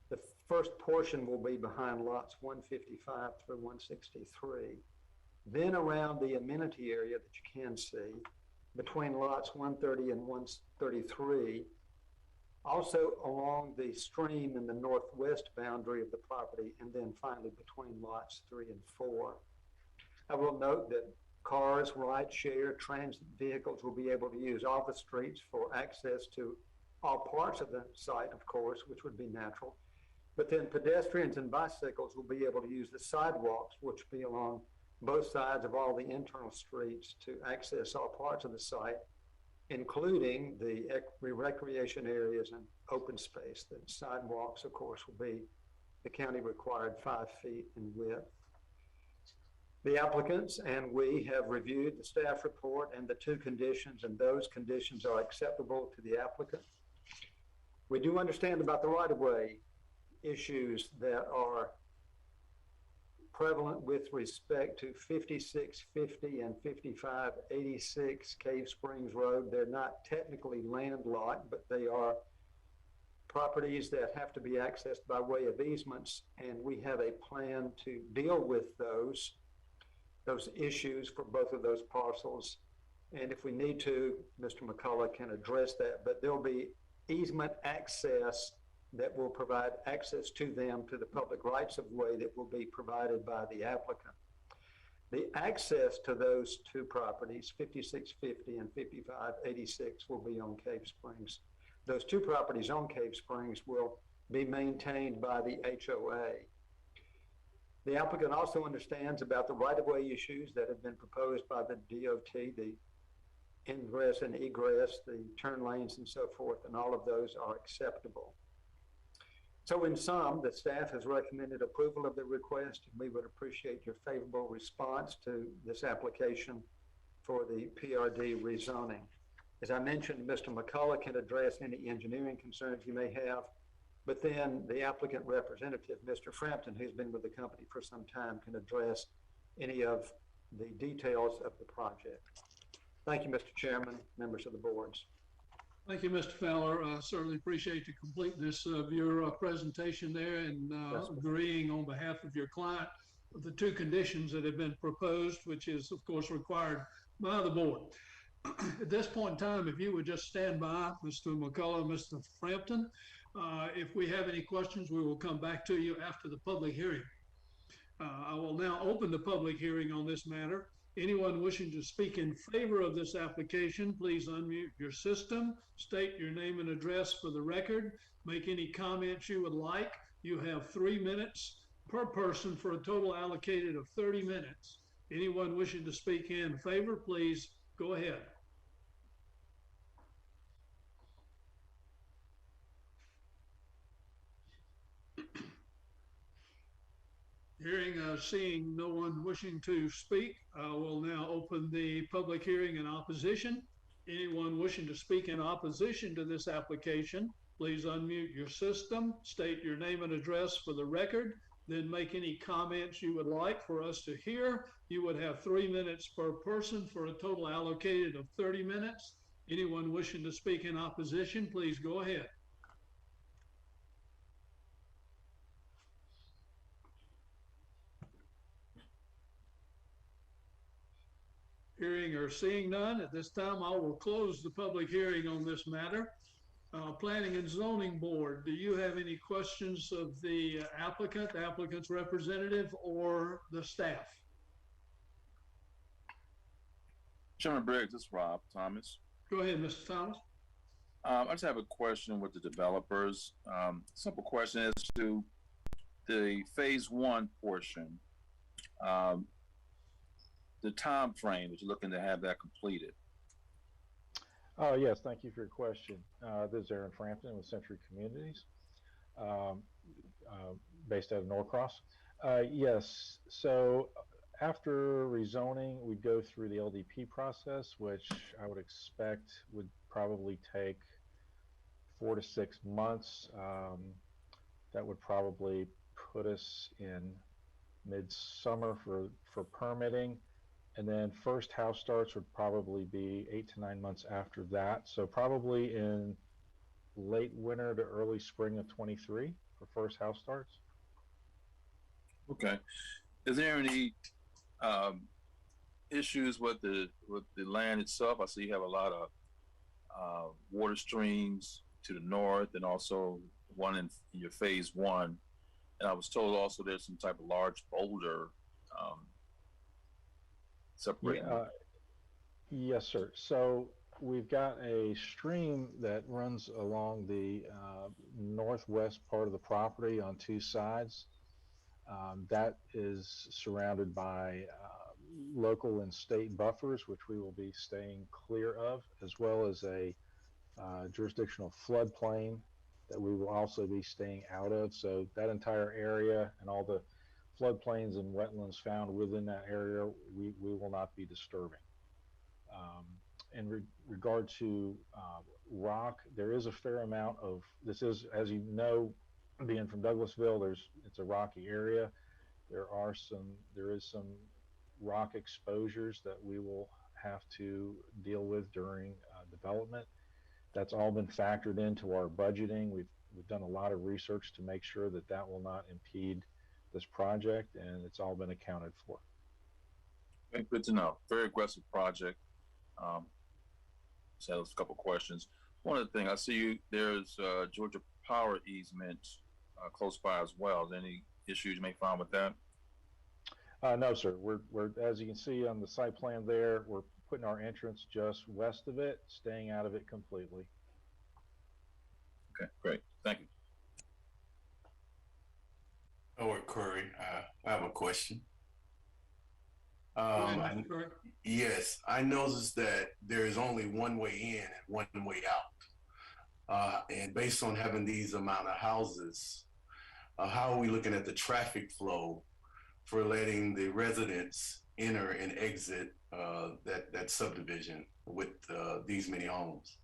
the first portion will be behind lots 155 through 163. Then around the amenity area that you can see, between lots 130 and 133, also along the stream in the northwest boundary of the property, and then finally between lots 3 and 4. I will note that cars, ride-share, transit vehicles will be able to use all the streets for access to all parts of the site, of course, which would be natural. But then pedestrians and bicycles will be able to use the sidewalks, which will be along both sides of all the internal streets to access all parts of the site, including the recreation areas and open space. The sidewalks, of course, will be the county required 5 feet in width. The applicants and we have reviewed the staff report and the 2 conditions, and those conditions are acceptable to the applicant. We do understand about the right-of-way issues that are prevalent with respect to 5650 and 5586 Cave Springs Road. They're not technically landlocked, but they are properties that have to be accessed by way of easements, and we have a plan to deal with those issues for both of those parcels. And if we need to, Mr. McCullough can address that, but there'll be easement access that will provide access to them to the public rights of way that will be provided by the applicant. The access to those 2 properties, 5650 and 5586, will be on Cave Springs. Those 2 properties on Cave Springs will be maintained by the HOA. The applicant also understands about the right-of-way issues that have been proposed by the DOT, the ingress and egress, the turn lanes and so forth, and all of those are acceptable. So in sum, the staff has recommended approval of the request, and we would appreciate your favorable response to this application for the PRD rezoning. As I mentioned, Mr. McCullough can address any engineering concerns you may have, but then the applicant representative, Mr. Frampton, who's been with the company for some time, can address any of the details of the project. Thank you, Mr. Chairman, members of the boards. Thank you, Mr. Fowler. Certainly appreciate you completeness of your presentation there and agreeing on behalf of your client with the two conditions that have been proposed, which is, of course, required by the board. At this point in time, if you would just stand by, Mr. McCullough, Mr. Frampton, if we have any questions, we will come back to you after the public hearing. I will now open the public hearing on this matter. Anyone wishing to speak in favor of this application, please unmute your system, state your name and address for the record, make any comments you would like. You have 3 minutes per person for a total allocated of 30 minutes. Anyone wishing to speak in favor, please go ahead. Seeing no one wishing to speak, I will now open the public hearing in opposition. Anyone wishing to speak in opposition to this application, please unmute your system, state your name and address for the record, then make any comments you would like for us to hear. You would have 3 minutes per person for a total allocated of 30 minutes. Anyone wishing to speak in opposition, please go ahead. Hearing or seeing none, at this time I will close the public hearing on this matter. Planning and Zoning Board, do you have any questions of the applicant, the applicant's representative, or the staff? Chairman Briggs, this is Rob Thomas. Go ahead, Mr. Thomas. I just have a question with the developers. Simple question as to the phase 1 portion. The time frame that you're looking to have that completed. Oh, yes, thank you for your question. This is Aaron Frampton with Century Communities, based out of Norcross. Yes, so after rezoning, we'd go through the LDP process, which I would expect would probably take 4 to 6 months. That would probably put us in midsummer for permitting. And then first house starts would probably be 8 to 9 months after that. So probably in late winter to early spring of 23 for first house starts. Okay. Is there any issues with the land itself? I see you have a lot of water streams to the north and also one in your phase 1. And I was told also there's some type of large boulder separating. Yes, sir. So we've got a stream that runs along the northwest part of the property on 2 sides. That is surrounded by local and state buffers, which we will be staying clear of, as well as a jurisdictional floodplain that we will also be staying out of. So that entire area and all the floodplains and wetlands found within that area, we will not be disturbing. In regard to rock, there is a fair amount of, this is, as you know, being from Douglasville, it's a rocky area. There is some rock exposures that we will have to deal with during development. That's all been factored into our budgeting. We've done a lot of research to make sure that that will not impede this project, and it's all been accounted for. Okay, good to know. Very aggressive project. Just have a couple questions. One of the things I see there's Georgia Power easement close by as well. Is there any issues you may find with that? No, sir. We're as you can see on the site plan there, we're putting our entrance just west of it, staying out of it completely. Okay, great. Thank you. Howard Curry, I have a question. Yes, I noticed that there is only one way in and one way out. And based on having these amount of houses, how are we looking at the traffic flow for letting the residents enter and exit that subdivision with these many homes?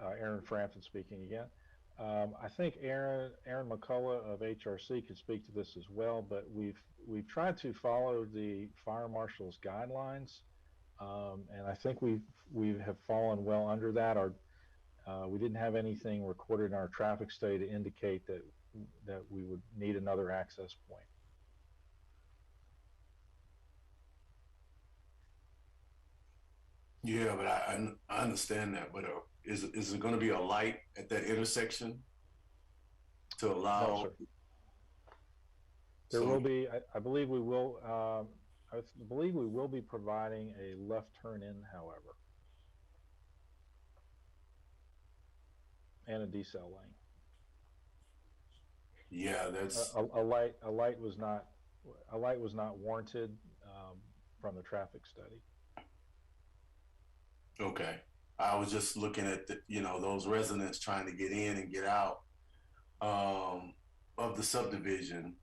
Aaron Frampton speaking again. I think Aaron McCullough of HRC could speak to this as well, but we've tried to follow the fire marshal's guidelines, and I think we have fallen well under that. We didn't have anything recorded in our traffic study to indicate that we would need another access point. Yeah, but I understand that. But is it going to be a light at that intersection to allow? No, sir. There will be. I believe we will. I believe we will be providing a left turn in, however, and a decel lane. Yeah, that's a light. A light was not warranted from the traffic study. okay. I was just looking at those residents trying to get in and get out of the subdivision.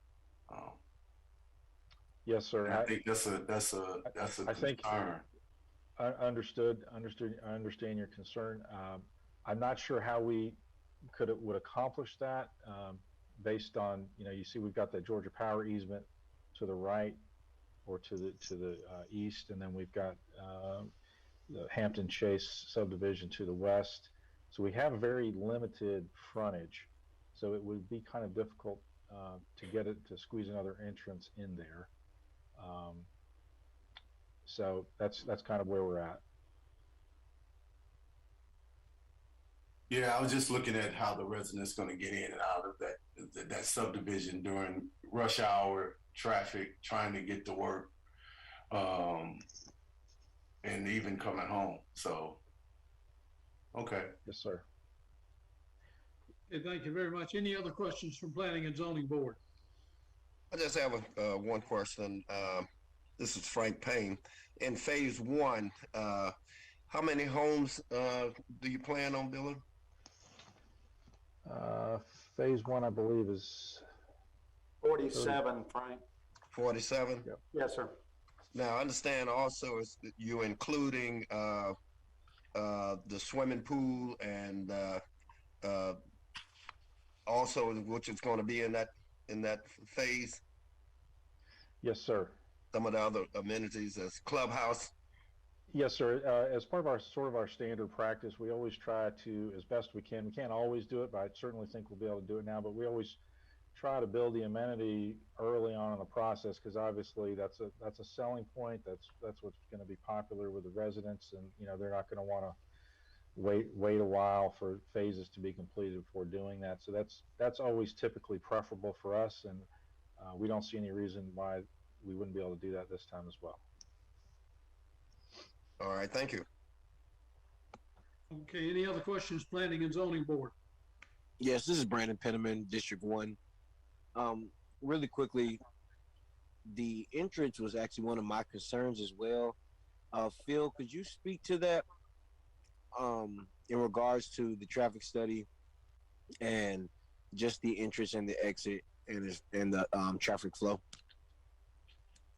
Yes, sir. I think that's a I think concern. I understood. I understand your concern. I'm not sure how we would accomplish that based on you see we've got the Georgia Power easement to the right or to the east, and then we've got the Hampton Chase subdivision to the west. So we have very limited frontage. So it would be kind of difficult to squeeze another entrance in there. So that's kind of where we're at. Yeah, I was just looking at how the residents going to get in and out of that subdivision during rush hour traffic, trying to get to work, and even coming home. So, okay. Yes, sir. Okay, thank you very much. Any other questions from Planning and Zoning Board? I just have one question. This is Frank Payne. In phase one, how many homes do you plan on building? Phase one, I believe, is 47, Frank. 47? Yep. Yes, sir. Now, I understand also is that you including the swimming pool and also which is going to be in that phase. Yes, sir. Some of the other amenities as clubhouse. Yes, sir. As part of our standard practice, we always try to, as best we can. We can't always do it, but I certainly think we'll be able to do it now. But we always try to build the amenity early on in the process because obviously that's a selling point. That's what's going to be popular with the residents, and they're not going to want to wait a while for phases to be completed before doing that. So that's always typically preferable for us, and we don't see any reason why we wouldn't be able to do that this time as well. All right, thank you. Okay, any other questions, Planning and Zoning Board? Yes, this is Brandon Penniman, District 1. Really quickly, the entrance was actually one of my concerns as well. Phil, could you speak to that in regards to the traffic study and just the entrance and the exit and the traffic flow?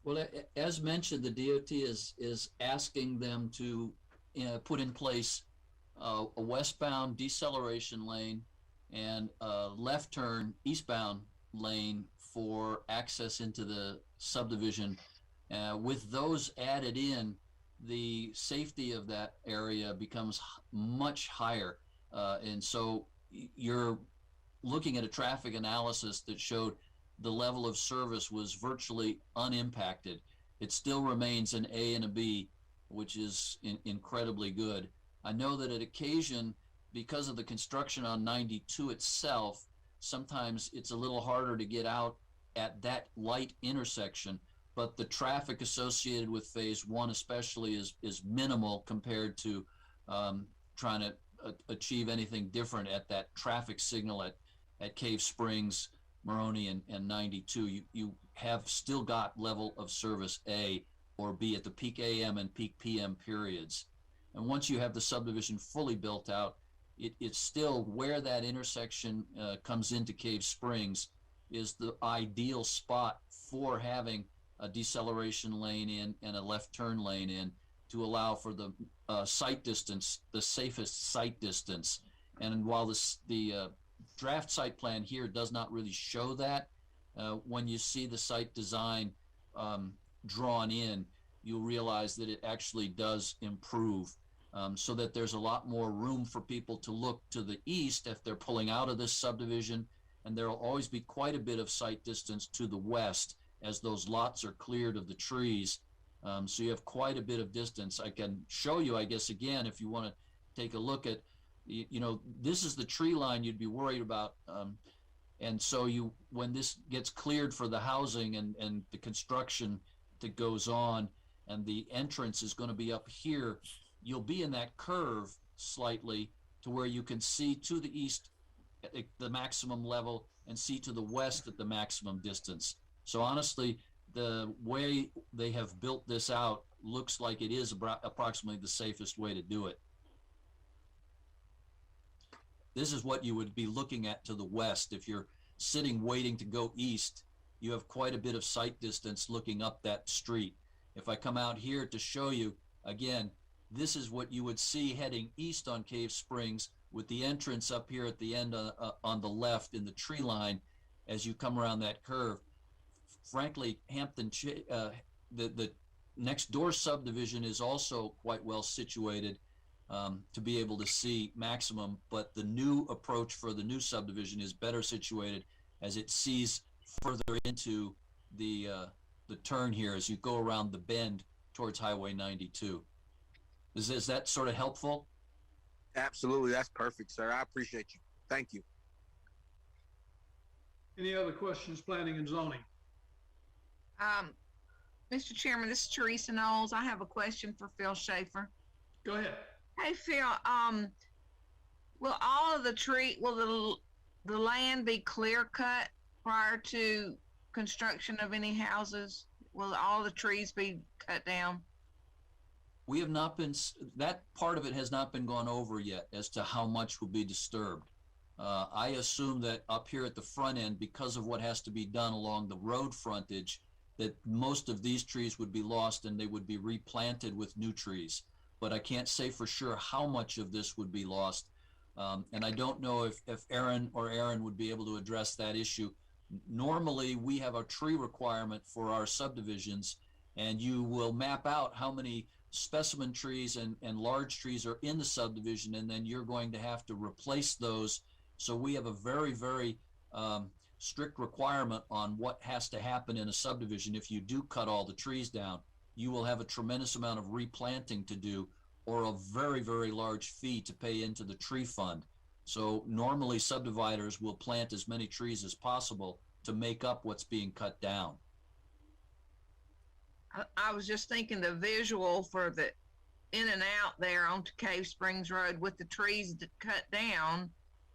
Well, as mentioned, the DOT is asking them to put in place a westbound deceleration lane and a left turn eastbound lane for access into the subdivision. With those added in, the safety of that area becomes much higher. And so you're looking at a traffic analysis that showed the level of service was virtually unimpacted. It still remains an A and a B, which is incredibly good. I know that at occasion, because of the construction on 92 itself, sometimes it's a little harder to get out at that light intersection, but the traffic associated with phase one especially is minimal compared to trying to achieve anything different at that traffic signal at Cave Springs, Maroney, and 92. You have still got level of service A or B at the peak AM and peak PM periods. And once you have the subdivision fully built out, it's still where that intersection comes into Cave Springs is the ideal spot for having a deceleration lane in and a left turn lane in to allow for the sight distance, the safest sight distance. And while the draft site plan here does not really show that. When you see the site design drawn in, you'll realize that it actually does improve, so that there's a lot more room for people to look to the east if they're pulling out of this subdivision, and there will always be quite a bit of site distance to the west as those lots are cleared of the trees. So you have quite a bit of distance. I can show you, I guess, again, if you want to take a look at, you know, this is the tree line you'd be worried about. And so when this gets cleared for the housing and the construction that goes on, and the entrance is going to be up here, you'll be in that curve slightly to where you can see to the east at the maximum level and see to the west at the maximum distance. So honestly, the way they have built this out looks like it is approximately the safest way to do it. This is what you would be looking at to the west. If you're sitting waiting to go east, you have quite a bit of sight distance looking up that street. If I come out here to show you, again, this is what you would see heading east on Cave Springs, with the entrance up here at the end on the left in the tree line as you come around that curve. Frankly, the next door subdivision is also quite well situated to be able to see maximum, but the new approach for the new subdivision is better situated as it sees further into the turn here as you go around the bend towards Highway 92. Is that sort of helpful? Absolutely. That's perfect, sir. I appreciate you. Thank you. Any other questions, planning and zoning? Mr. Chairman, this is Teresa Knowles. I have a question for Phil Schaefer. Go ahead. Hey, Phil, will all of will the land be clear cut prior to construction of any houses? Will all the trees be cut down? We have not been, that part of it has not been gone over yet as to how much will be disturbed. I assume that up here at the front end, because of what has to be done along the road frontage, that most of these trees would be lost and they would be replanted with new trees. But I can't say for sure how much of this would be lost. And I don't know if Aaron would be able to address that issue. Normally, we have a tree requirement for our subdivisions, and you will map out how many specimen trees and large trees are in the subdivision, and then you're going to have to replace those. So we have a very, very strict requirement on what has to happen in a subdivision. If you do cut all the trees down, you will have a tremendous amount of replanting to do, or a very, very large fee to pay into the tree fund. So normally subdividers will plant as many trees as possible to make up what's being cut down. I was just thinking the visual for the in and out there onto Cave Springs Road with the trees cut down,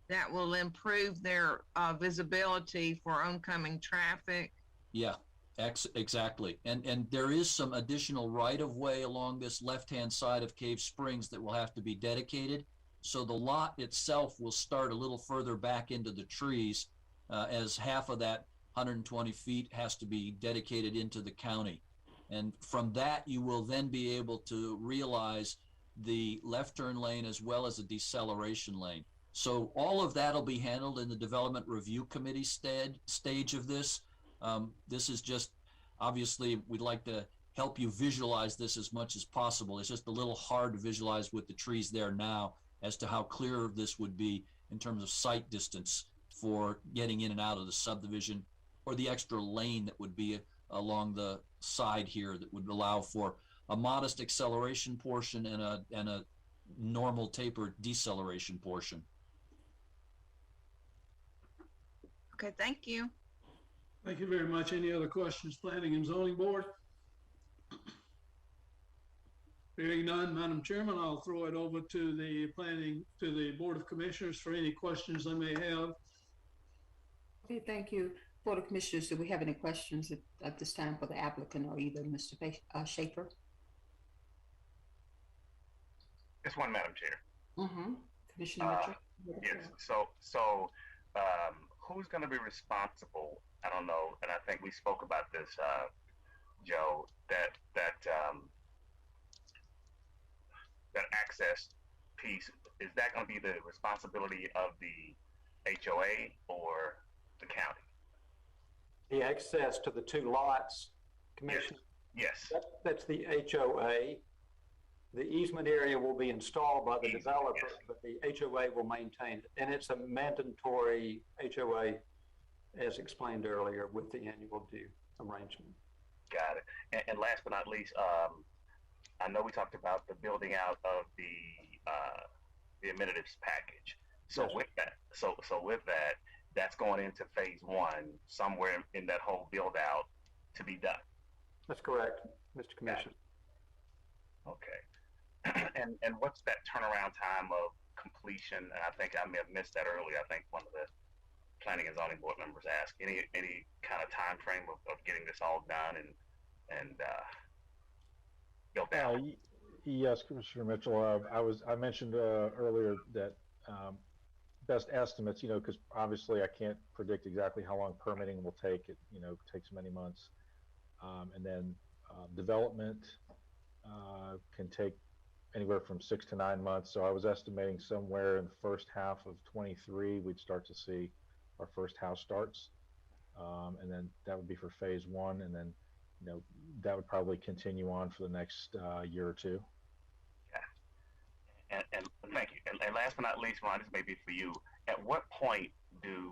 that will improve their visibility for oncoming traffic. Yeah, exactly. And there is some additional right-of-way along this left-hand side of Cave Springs that will have to be dedicated. So the lot itself will start a little further back into the trees, as half of that 120 feet has to be dedicated into the county. And from that, you will then be able to realize the left turn lane as well as a deceleration lane. So all of that will be handled in the Development Review Committee stage of this. This is just, obviously, we'd like to help you visualize this as much as possible. It's just a little hard to visualize with the trees there now as to how clear this would be in terms of sight distance for getting in and out of the subdivision, or the extra lane that would be along the side here that would allow for a modest acceleration portion and a normal tapered deceleration portion. Okay, thank you. Thank you very much. Any other questions, Planning and Zoning Board? Hearing none, Madam Chairman, I'll throw it over to the Board of Commissioners for any questions they may have. Okay, thank you. Board of Commissioners, do we have any questions at this time for the applicant or either Mr. Schaefer? Just one, Madam Chair. Commissioner Mitchell? Yes. So who's going to be responsible? I don't know, and I think we spoke about this, Joe. That access piece, is that going to be the responsibility of the HOA or the county? The access to the two lots, Commissioner? Yes. That's the HOA. The easement area will be installed by the developer, but the HOA will maintain it. And it's a mandatory HOA, as explained earlier, with the annual due arrangement. Got it. And last but not least, I know we talked about the building out of the amenities package. So Yes. with that, so with that, that's going into phase one, somewhere in that whole build out to be done. That's correct, Mr. Commissioner. Okay. And what's that turnaround time of completion? And I think I may have missed that earlier. I think one of the planning and zoning board members asked any kind of time frame of getting this all done and built out. Yes, Commissioner Mitchell. I mentioned earlier that best estimates, because obviously I can't predict exactly how long permitting will take. It takes many months, and then development can take anywhere from 6 to 9 months. So I was estimating somewhere in the first half of 23 we'd start to see our first house starts, and then that would be for phase one, and then that would probably continue on for the next year or two. And thank you. And last but not least, Ron, this may be for you. At what point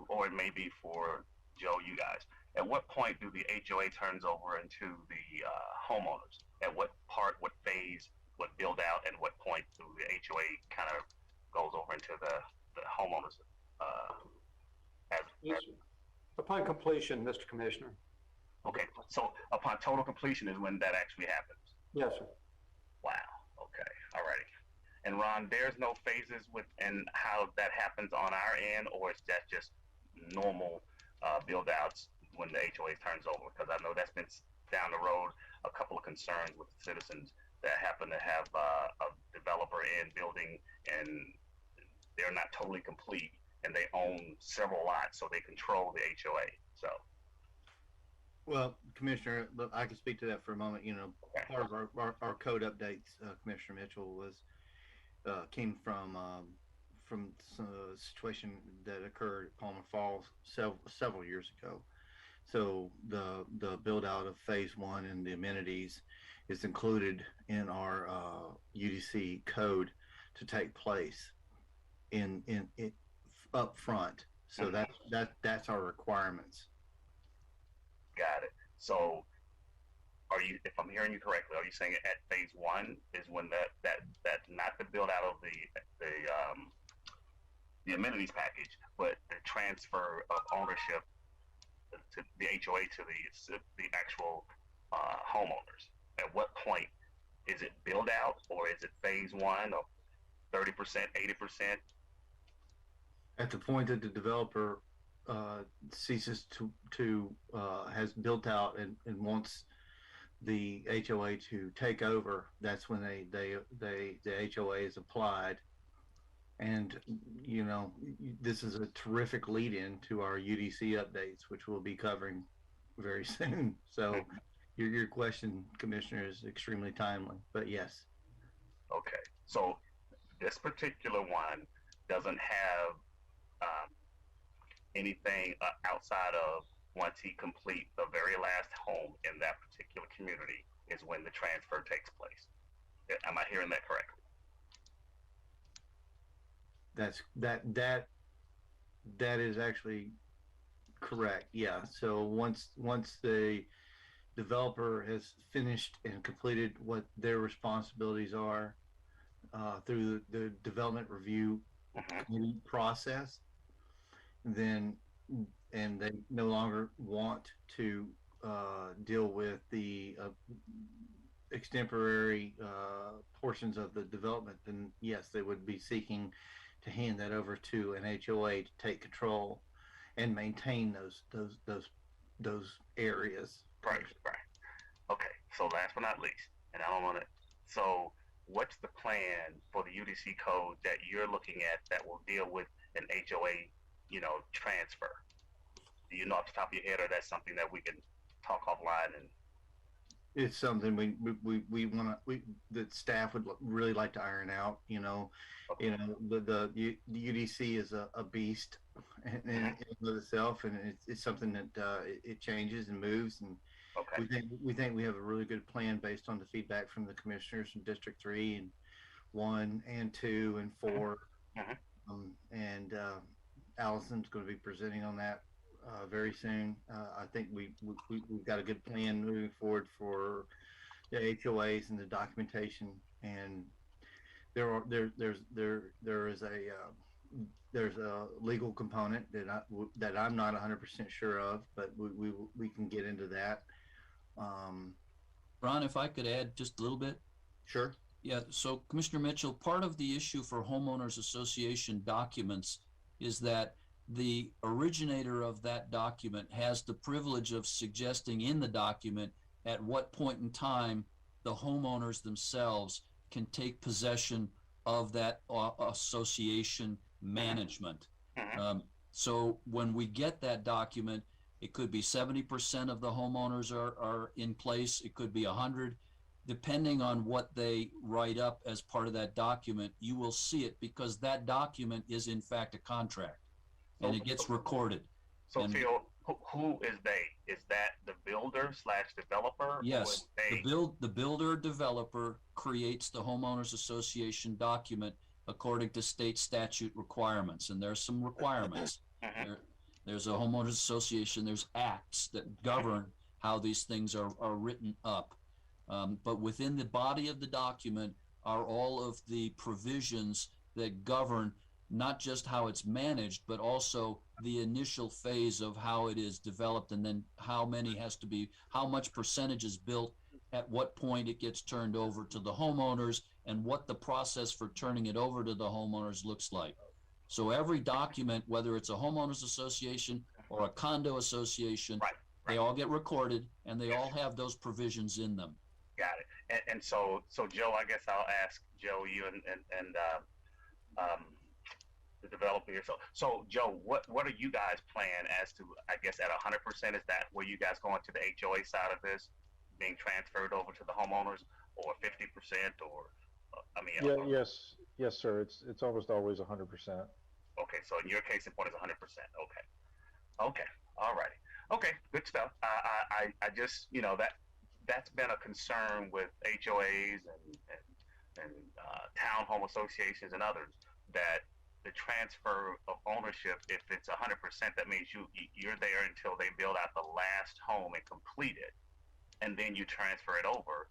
or it may be for Joe, you guys, at what point do the HOA turns over into the homeowners? At what part, what phase, what build out, and what point do the HOA kind of goes over into the homeowners? Upon completion, Mr. Commissioner. Okay, so upon total completion is when that actually happens? Yes, sir. Wow, okay, all righty. And Ron, there's no phases and how that happens on our end, or is that just normal build outs when the HOA turns over? Because I know that's been down the road, a couple of concerns with citizens that happen to have a developer in building and they're not totally complete and they own several lots, so they control the HOA. So. Well, Commissioner, look, I can speak to that for a moment. Part of our code updates, Commissioner Mitchell, came from some situation that occurred at Palmer Falls several years ago. So the build out of phase one and the amenities is included in our UDC code to take place in up front. So that's our requirements. Got it. So are you, if I'm hearing you correctly, are you saying at phase one is when that not the build out of the amenities package, but the transfer of ownership to the HOA to the actual homeowners? At what point is it build out, or is it phase one of 30%, 80%? At the point that the developer ceases to has built out and wants the HOA to take over, that's when the HOA is applied. And this is a terrific lead in to our UDC updates, which we'll be covering very soon. So your question, Commissioner, is extremely timely, but yes. Okay, so this particular one doesn't have anything outside of once he completes the very last home in that particular community is when the transfer takes place. Am I hearing that correctly? That is actually correct. Yeah. So once the developer has finished and completed what their responsibilities are through the development review process, then and they no longer want to deal with the extemporary portions of the development, then yes, they would be seeking to hand that over to an HOA to take control and maintain those areas. Right. Okay. So last but not least, and I don't want to. So what's the plan for the UDC code that you're looking at that will deal with an HOA, transfer? Do you know off the top of your head, or that's something that we can talk offline? And it's something we want to, that staff would really like to iron out. The UDC is a beast in of itself, and it's something that it changes and moves, and we think we have a really good plan based on the feedback from the commissioners from District 3 and 1 and 2 and 4. And Allison's going to be presenting on that very soon. I think we've got a good plan moving forward for the HOAs and the documentation, and there's a legal component that I'm not 100% sure of, but we can get into that. Ron, if I could add just a little bit. Sure. Yeah, so Commissioner Mitchell, part of the issue for homeowners association documents is that the originator of that document has the privilege of suggesting in the document at what point in time the homeowners themselves can take possession of that association management. So when we get that document, it could be 70% of the homeowners are in place. It could be 100. Depending on what they write up as part of that document, you will see it because that document is in fact a contract and it gets recorded. So Phil, who is they? Is that the builder / developer? Yes, the builder developer creates the homeowners association document according to state statute requirements, and there's some requirements. There's a homeowners association, there's acts that govern how these things are written up. But within the body of the document are all of the provisions that govern not just how it's managed, but also the initial phase of how it is developed, and then how much percentage is built, at what point it gets turned over to the homeowners, and what the process for turning it over to the homeowners looks like. So every document, whether it's a homeowners association or a condo association, they all get recorded and they all have those provisions in them. Got it. And so Joe, I guess I'll ask Joe, you and the developer here. So Joe, what are you guys plan as to, I guess, at 100%, is that where you guys going to the HOA side of this being transferred over to the homeowners, or 50%, or Yes, sir. It's almost always 100%. Okay, so in your case, the point is 100%. Okay, all righty. Okay, good stuff. I just, that's been a concern with HOAs and townhome associations and others, that the transfer of ownership, if it's 100%, that means you're there until they build out the last home and complete it, and then you transfer it over.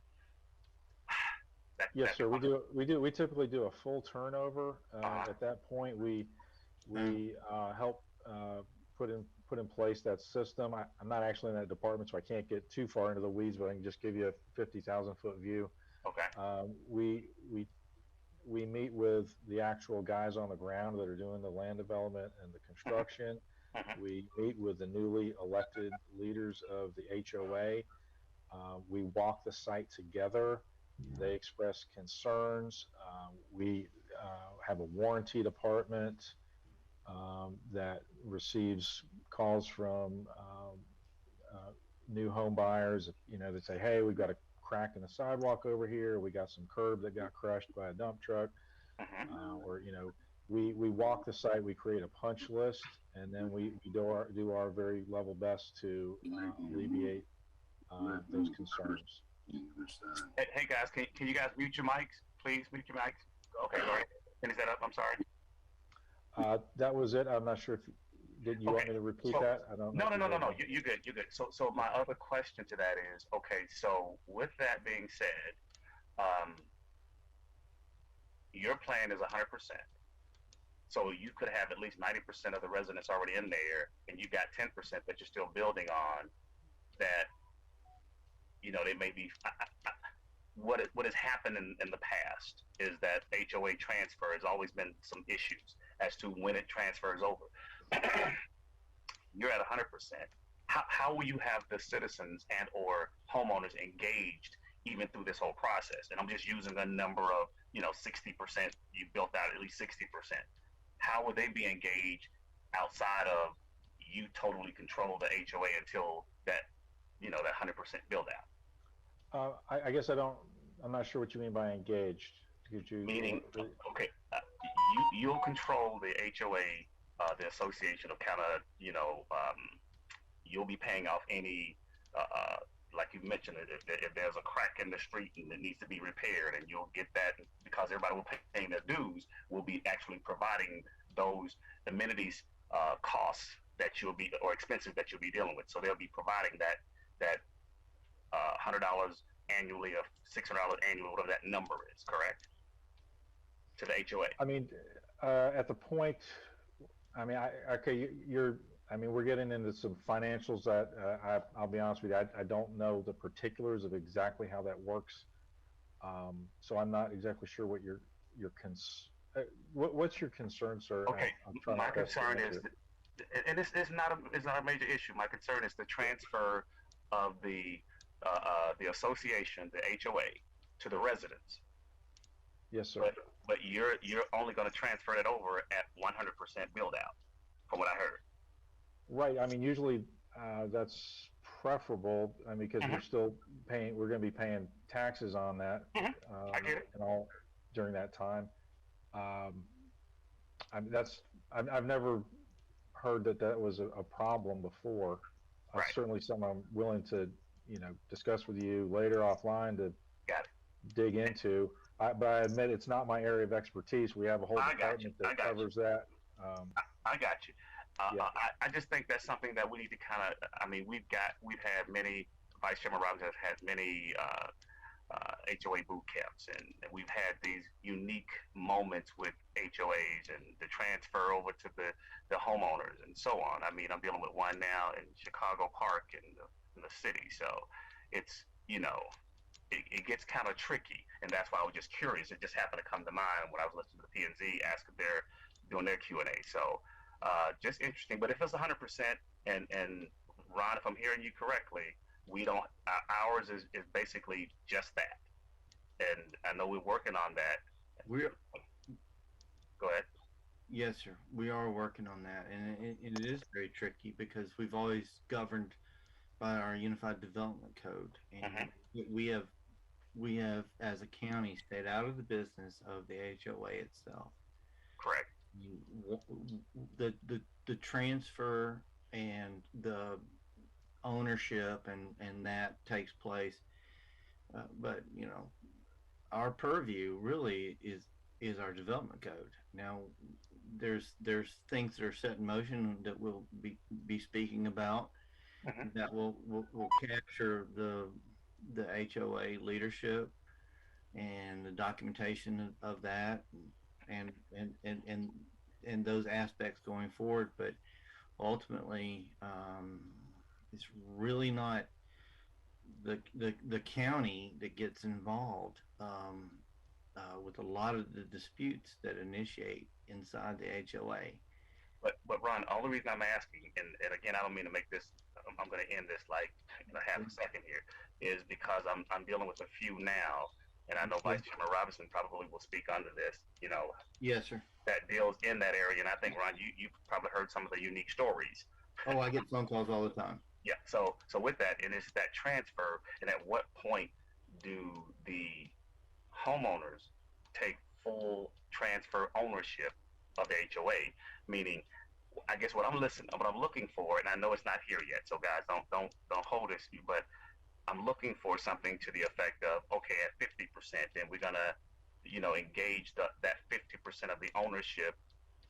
Yes, sir. We typically do a full turnover. At that point, we help put in place that system. I'm not actually in that department, so I can't get too far into the weeds, but I can just give you a 50,000-foot view. Okay. We meet with the actual guys on the ground that are doing the land development and the construction. We meet with the newly elected leaders of the HOA. We walk the site together. They express concerns. We have a warranty department that receives calls from new home buyers, that say, hey, we've got a crack in the sidewalk over here. We got some curb that got crushed by a dump truck. Or, we walk the site, we create a punch list, and then we do our very level best to alleviate those concerns. Hey guys, can you guys mute your mics? Please mute your mics. Okay, all right. Finish that up. I'm sorry. That was it. I'm not sure if did you want me to repeat that? I don't know. No. You're good. You're good. So my other question to that is, okay, so with that being said, your plan is 100%. So you could have at least 90% of the residents already in there, and you got 10% that you're still building on. That, they may be. What has happened in the past is that HOA transfer has always been some issues as to when it transfers over. You're at 100%. How will you have the citizens and or homeowners engaged even through this whole process? And I'm just using a number of, 60%. You built out at least 60%. How would they be engaged outside of you totally control the HOA until that, that 100% build out? I guess I'm not sure what you mean by engaged. Could you? Meaning, okay, you'll control the HOA, the association of kind of, you'll be paying off any, like you mentioned, if there's a crack in the street and it needs to be repaired, and you'll get that because everybody will pay paying their dues, will be actually providing those amenities, costs that you'll be, or expenses that you'll be dealing with. So they'll be providing that $100 annually or $600 annually, whatever that number is, correct? To the HOA. I mean, at the point, I mean, we're getting into some financials that I'll be honest with you, I don't know the particulars of exactly how that works. So I'm not exactly sure what what's your concern, sir? Okay, my concern is, and it's not a major issue. My concern is the transfer of the association, the HOA, to the residents. Yes, sir. But you're only going to transfer it over at 100% build out, from what I heard. Right. I mean, usually that's preferable. I mean, because we're going to be paying taxes on that. I get it. And all during that time. I've never heard that was a problem before. Right. Certainly something I'm willing to, discuss with you later offline to dig into. But I admit it's not my area of expertise. We have a whole department that covers that. I got you. I just think that's something that we need to kind of, we've had many, Vice Chairman Robbins has had many HOA boot camps, and we've had these unique moments with HOAs and the transfer over to the homeowners and so on. I mean, I'm dealing with one now in Chicago Park in the city. So it's, it gets kind of tricky, and that's why I was just curious. It just happened to come to mind when I was listening to the P&Z ask if they're doing their Q&A. So just interesting. But if it's 100%, and Ron, if I'm hearing you correctly, we don't. Ours is basically just that, and I know we're working on that. Go ahead. Yes, sir. We are working on that, and it is very tricky because we've always governed by our Unified Development Code, and we have, as a county, stayed out of the business of the HOA itself. Correct. The transfer and the ownership and that takes place, but our purview really is our development code. Now, there's things that are set in motion that we'll be speaking about that will capture the HOA leadership and the documentation of that and those aspects going forward. But ultimately, it's really not the county that gets involved with a lot of the disputes that initiate inside the HOA. But Ron, the only reason I'm asking, and again, I don't mean to make this, I'm going to end this like in a half a second here, is because I'm dealing with a few now, and I know Vice Chairman Robinson probably will speak under this, Yes, sir. That deals in that area. And I think, Ron, you probably heard some of the unique stories. Oh, I get phone calls all the time. Yeah. So with that, and it's that transfer, and at what point do the homeowners take full transfer ownership of the HOA? Meaning, I guess what I'm looking for, and I know it's not here yet, so guys, don't hold this, but I'm looking for something to the effect of, okay, at 50%, then we're gonna, engage that 50% of the ownership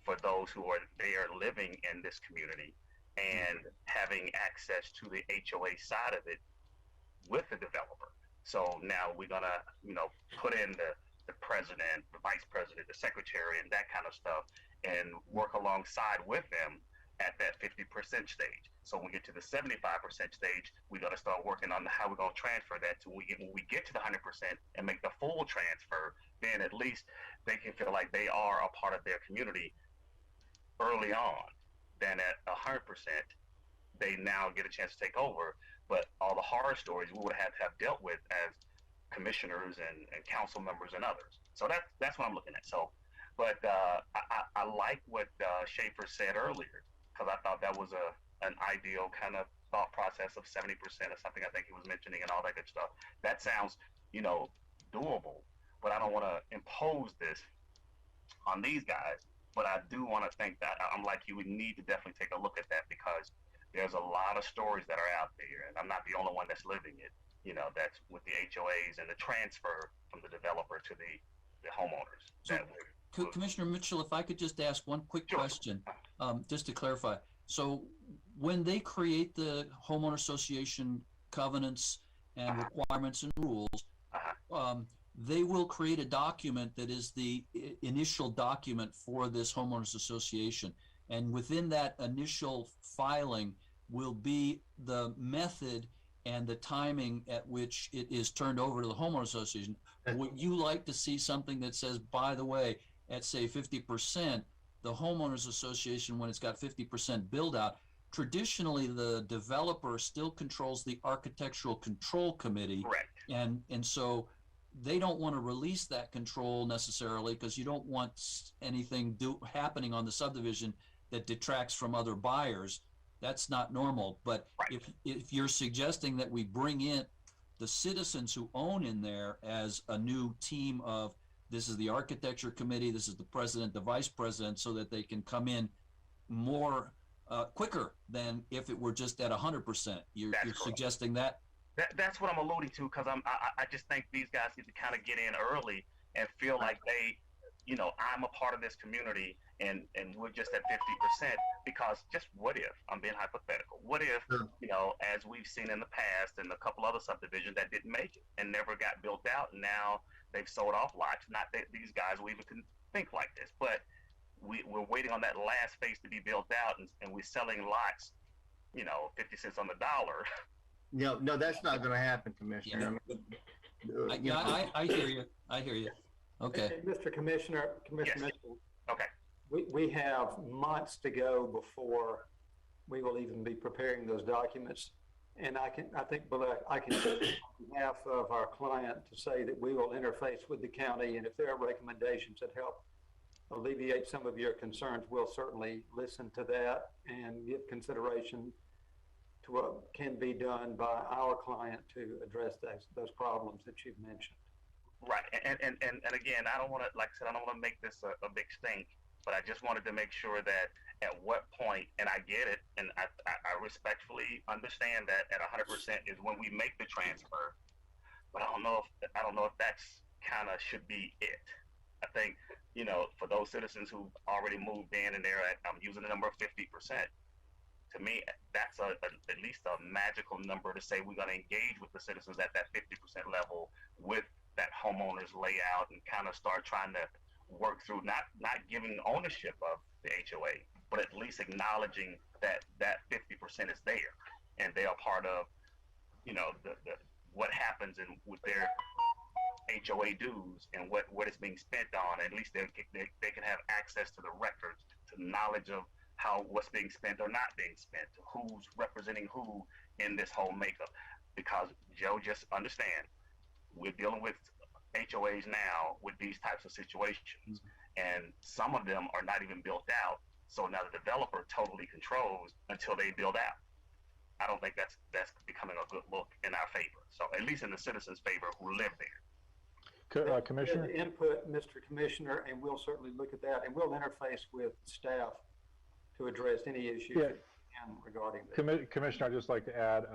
for those who are there living in this community and having access to the HOA side of it with the developer. So now we're gonna, put in the president, the vice president, the secretary, and that kind of stuff, and work alongside with them at that 50% stage. So when we get to the 75% stage, we got to start working on how we're going to transfer that to when we get to the 100% and make the full transfer. Then at least they can feel like they are a part of their community early on. Then at 100%, they now get a chance to take over. But all the horror stories we would have dealt with as commissioners and council members and others. So that's what I'm looking at. So, but I like what Schaefer said earlier, because I thought that was an ideal kind of thought thought process of 70% or something. I think he was mentioning and all that good stuff. That sounds, you know, doable, but I don't want to impose this on these guys. But I do want to think that I'm like you. We need to definitely take a look at that because there's a lot of stories that are out there, and I'm not the only one that's living it. You know, that's with the HOAs and the transfer from the developer to the homeowners. So, Commissioner Mitchell, if I could just ask one quick question, just to clarify. So when they create the homeowner association covenants and requirements and rules, they will create a document that is the initial document for this homeowners association. And within that initial filing will be the method and the timing at which it is turned over to the homeowner association. Would you like to see something that says, by the way, at say 50%, the homeowners association, when it's got 50% build out, traditionally the developer still controls the architectural control committee. Correct. And so they don't want to release that control necessarily because you don't want anything happening on the subdivision that detracts from other buyers. That's not normal. But if you're suggesting that we bring in the citizens who own in there as a new team of, this is the architecture committee, this is the president, the vice president, so that they can come in more quicker than if it were just at 100%. You're suggesting that? That's what I'm alluding to, because I just think these guys need to kind of get in early and feel like they, you know, I'm a part of this community and we're just at 50%, because just what if, I'm being hypothetical, what if, you know, as we've seen in the past and a couple other subdivisions that didn't make it and never got built out, and now they've sold off lots. Not that these guys will even think like this, but we're waiting on that last phase to be built out, and we're selling lots, you know, 50 cents on the dollar. No, that's not going to happen, Commissioner. I hear you. I hear you. Okay. Mr. Commissioner, Yes. Mitchell. Okay. We have months to go before we will even be preparing those documents. And I can on behalf of our client to say that we will interface with the county, and if there are recommendations that help alleviate some of your concerns, we'll certainly listen to that and give consideration to what can be done by our client to address those problems that you've mentioned. Right, and again, I don't want to, like I said, I don't want to make this a big stink, but I just wanted to make sure that at what point, and I get it, and I respectfully understand that at 100% is when we make the transfer, but I don't know if that's kind of should be it. I think, you know, for those citizens who already moved in and they're at, I'm using the number of 50%. To me, that's at least a magical number to say we're going to engage with the citizens at that 50% level with that homeowners layout and kind of start trying to work through not giving ownership of the HOA, but at least acknowledging that 50% is there and they are part of, you know, the what happens with their HOA dues and what is being spent on. At least they can have access to the records, to knowledge of what's being spent or not being spent, who's representing who in this whole makeup. Because Joe, just understand, we're dealing with HOAs now with these types of situations, and some of them are not even built out. So now the developer totally controls until they build out. I don't think that's becoming a good look in our favor. So at least in the citizens' favor who live there. Commissioner? Input, Mr. Commissioner, and we'll certainly look at that, and we'll interface with staff to address any issues regarding this. Commissioner, I'd just like to add,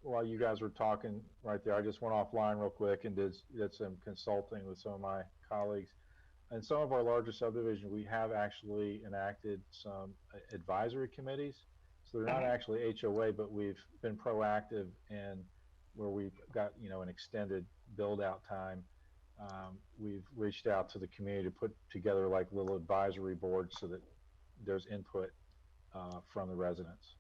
while you guys were talking right there, I just went offline real quick and did some consulting with some of my colleagues. In some of our larger subdivisions, we have actually enacted some advisory committees. So they're not actually HOA, but we've been proactive in where we've got, you know, an extended build out time. We've reached out to the community to put together like little advisory boards so that there's input from the residents.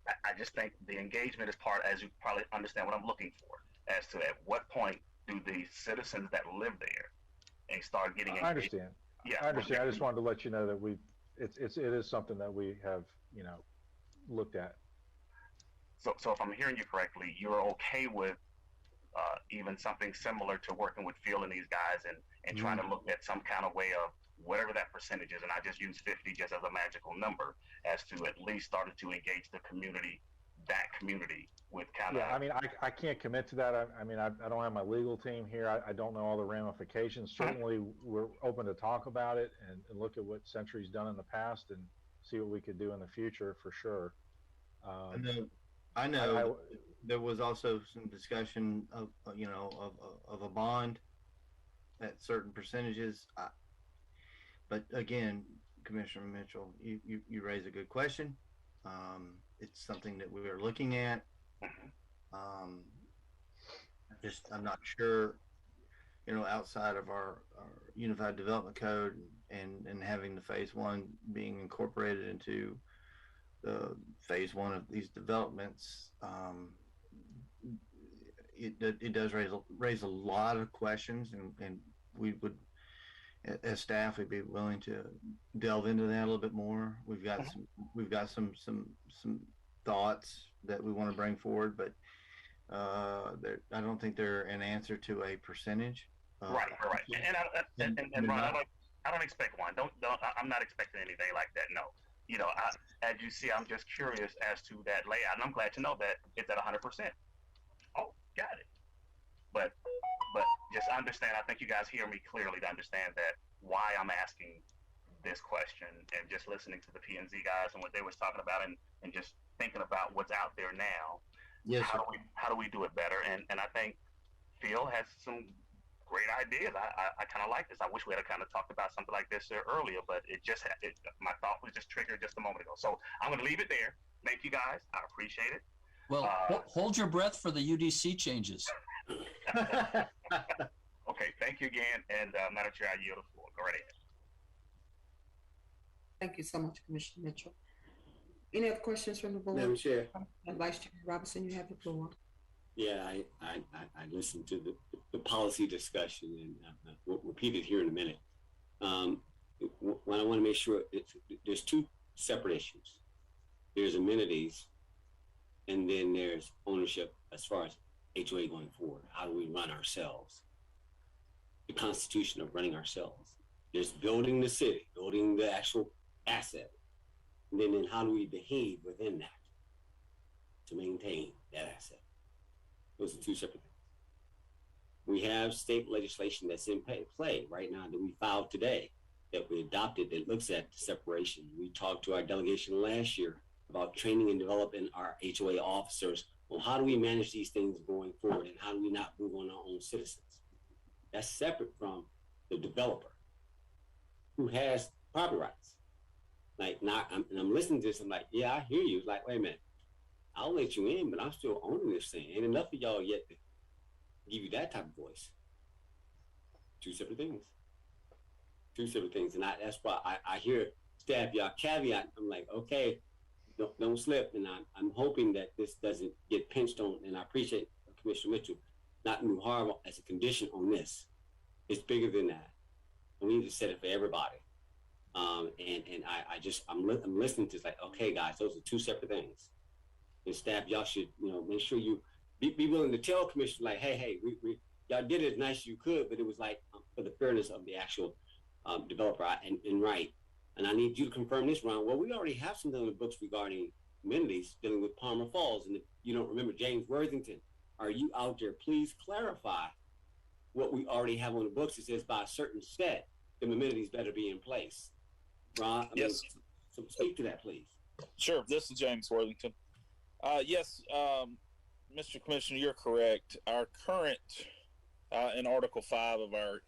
I just think the engagement is part, as you probably understand what I'm looking for, as to at what point do the citizens that live there and start getting engaged. I understand. Yeah, I understand. I just wanted to let you know that it is something that we have, you know, looked at. So if I'm hearing you correctly, you're okay with even something similar to working with Phil and these guys and trying to look at some kind of way of whatever that percentage is, and I just use 50 just as a magical number, as to at least starting to engage the community, that community with kind of. Yeah, I mean, I can't commit to that. I mean, I don't have my legal team here. I don't know all the ramifications. Certainly, we're open to talk about it and look at what Century's done in the past and see what we could do in the future for sure. I know there was also some discussion of, of a bond at certain percentages. But again, Commissioner Mitchell, you raise a good question. It's something that we are looking at. I'm not sure, outside of our Unified Development Code and having the phase one being incorporated into the phase one of these developments, it does raise a lot of questions, and we would, as staff, we'd be willing to delve into that a little bit more. We've got some thoughts that we want to bring forward, but I don't think they're an answer to a percentage. Right. And Ron, I don't expect one. I'm not expecting anything like that. No. As you see, I'm just curious as to that layout, and I'm glad to know that it's at 100%. Oh, got it. But just understand, I think you guys hear me clearly to understand that why I'm asking this question, and just listening to the P&Z guys and what they was talking about, and just thinking about what's out there now. Yes. How do we do it better? And I think Phil has some great ideas. I kind of like this. I wish we had kind of talked about something like this earlier, but my thought was just triggered just a moment ago. So I'm going to leave it there. Thank you guys. I appreciate it. Well, hold your breath for the UDC changes. Okay. Thank you again. And Madam Chair, I yield the floor. Go right ahead. Thank you so much, Commissioner Mitchell. Any other questions from the board? Madam Chair. Vice Chair Robinson, you have the floor. Yeah, I listened to the policy discussion, and we'll repeat it here in a minute. What I want to make sure, there's two separate issues. There's amenities, and then there's ownership as far as HOA going forward. How do we run ourselves? The constitution of running ourselves. There's building the city, building the actual asset. And then how do we behave within that to maintain that asset? Those are two separate things. We have state legislation that's in play right now that we filed today, that we adopted, that looks at the separation. We talked to our delegation last year about training and developing our HOA officers. Well, how do we manage these things going forward, and how do we not move on our own citizens? That's separate from the developer who has property rights. I'm listening to this, I'm like, yeah, I hear you. It's like, wait a minute, I'll let you in, but I'm still owning this thing. Ain't enough of y'all yet to give you that type of voice. Two separate things. And that's why I hear staff, y'all caveat. I'm like, okay, don't slip. And I'm hoping that this doesn't get pinched on, and I appreciate Commissioner Mitchell not move hard as a condition on this. It's bigger than that. And we need to set it for everybody. I'm listening to, it's like, okay, guys, those are two separate things. And staff, y'all should, make sure you be willing to tell commissioners, like, hey, we y'all did it as nice as you could, but it was like for the fairness of the actual developer and right. And I need you to confirm this, Ron. Well, we already have something in the books regarding amenities dealing with Palmer Falls. And if you don't remember James Worthington, are you out there? Please clarify what we already have on the books. It says by a certain set, the amenities better be in place. Ron, yes. So speak to that, please. Sure. This is James Worthington. Yes, Mr. Commissioner, you're correct. Our current, in Article 5 of our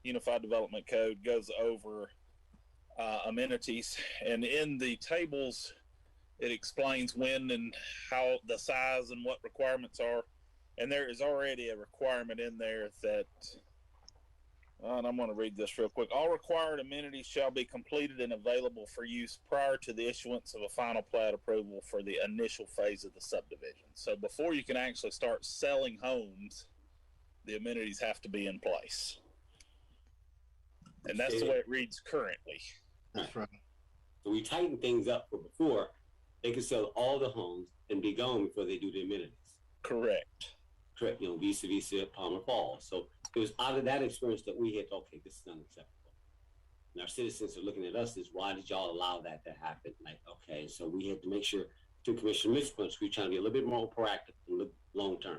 Unified Development Code, goes over amenities. And in the tables, it explains when and how the size and what requirements are. And there is already a requirement in there that, and I'm going to read this real quick. All required amenities shall be completed and available for use prior to the issuance of a final plat approval for the initial phase of the subdivision. So before you can actually start selling homes, the amenities have to be in place. And that's the way it reads currently. That's right. So we tighten things up for before they can sell all the homes and be gone before they do the amenities. Correct. Correct. Vis-a-vis Palmer Falls. So it was out of that experience that we hit, okay, this is unacceptable. And our citizens are looking at us as, why did y'all allow that to happen? Like, okay, so we had to make sure, to Commissioner Mitchell's, we're trying to be a little bit more proactive and look long term.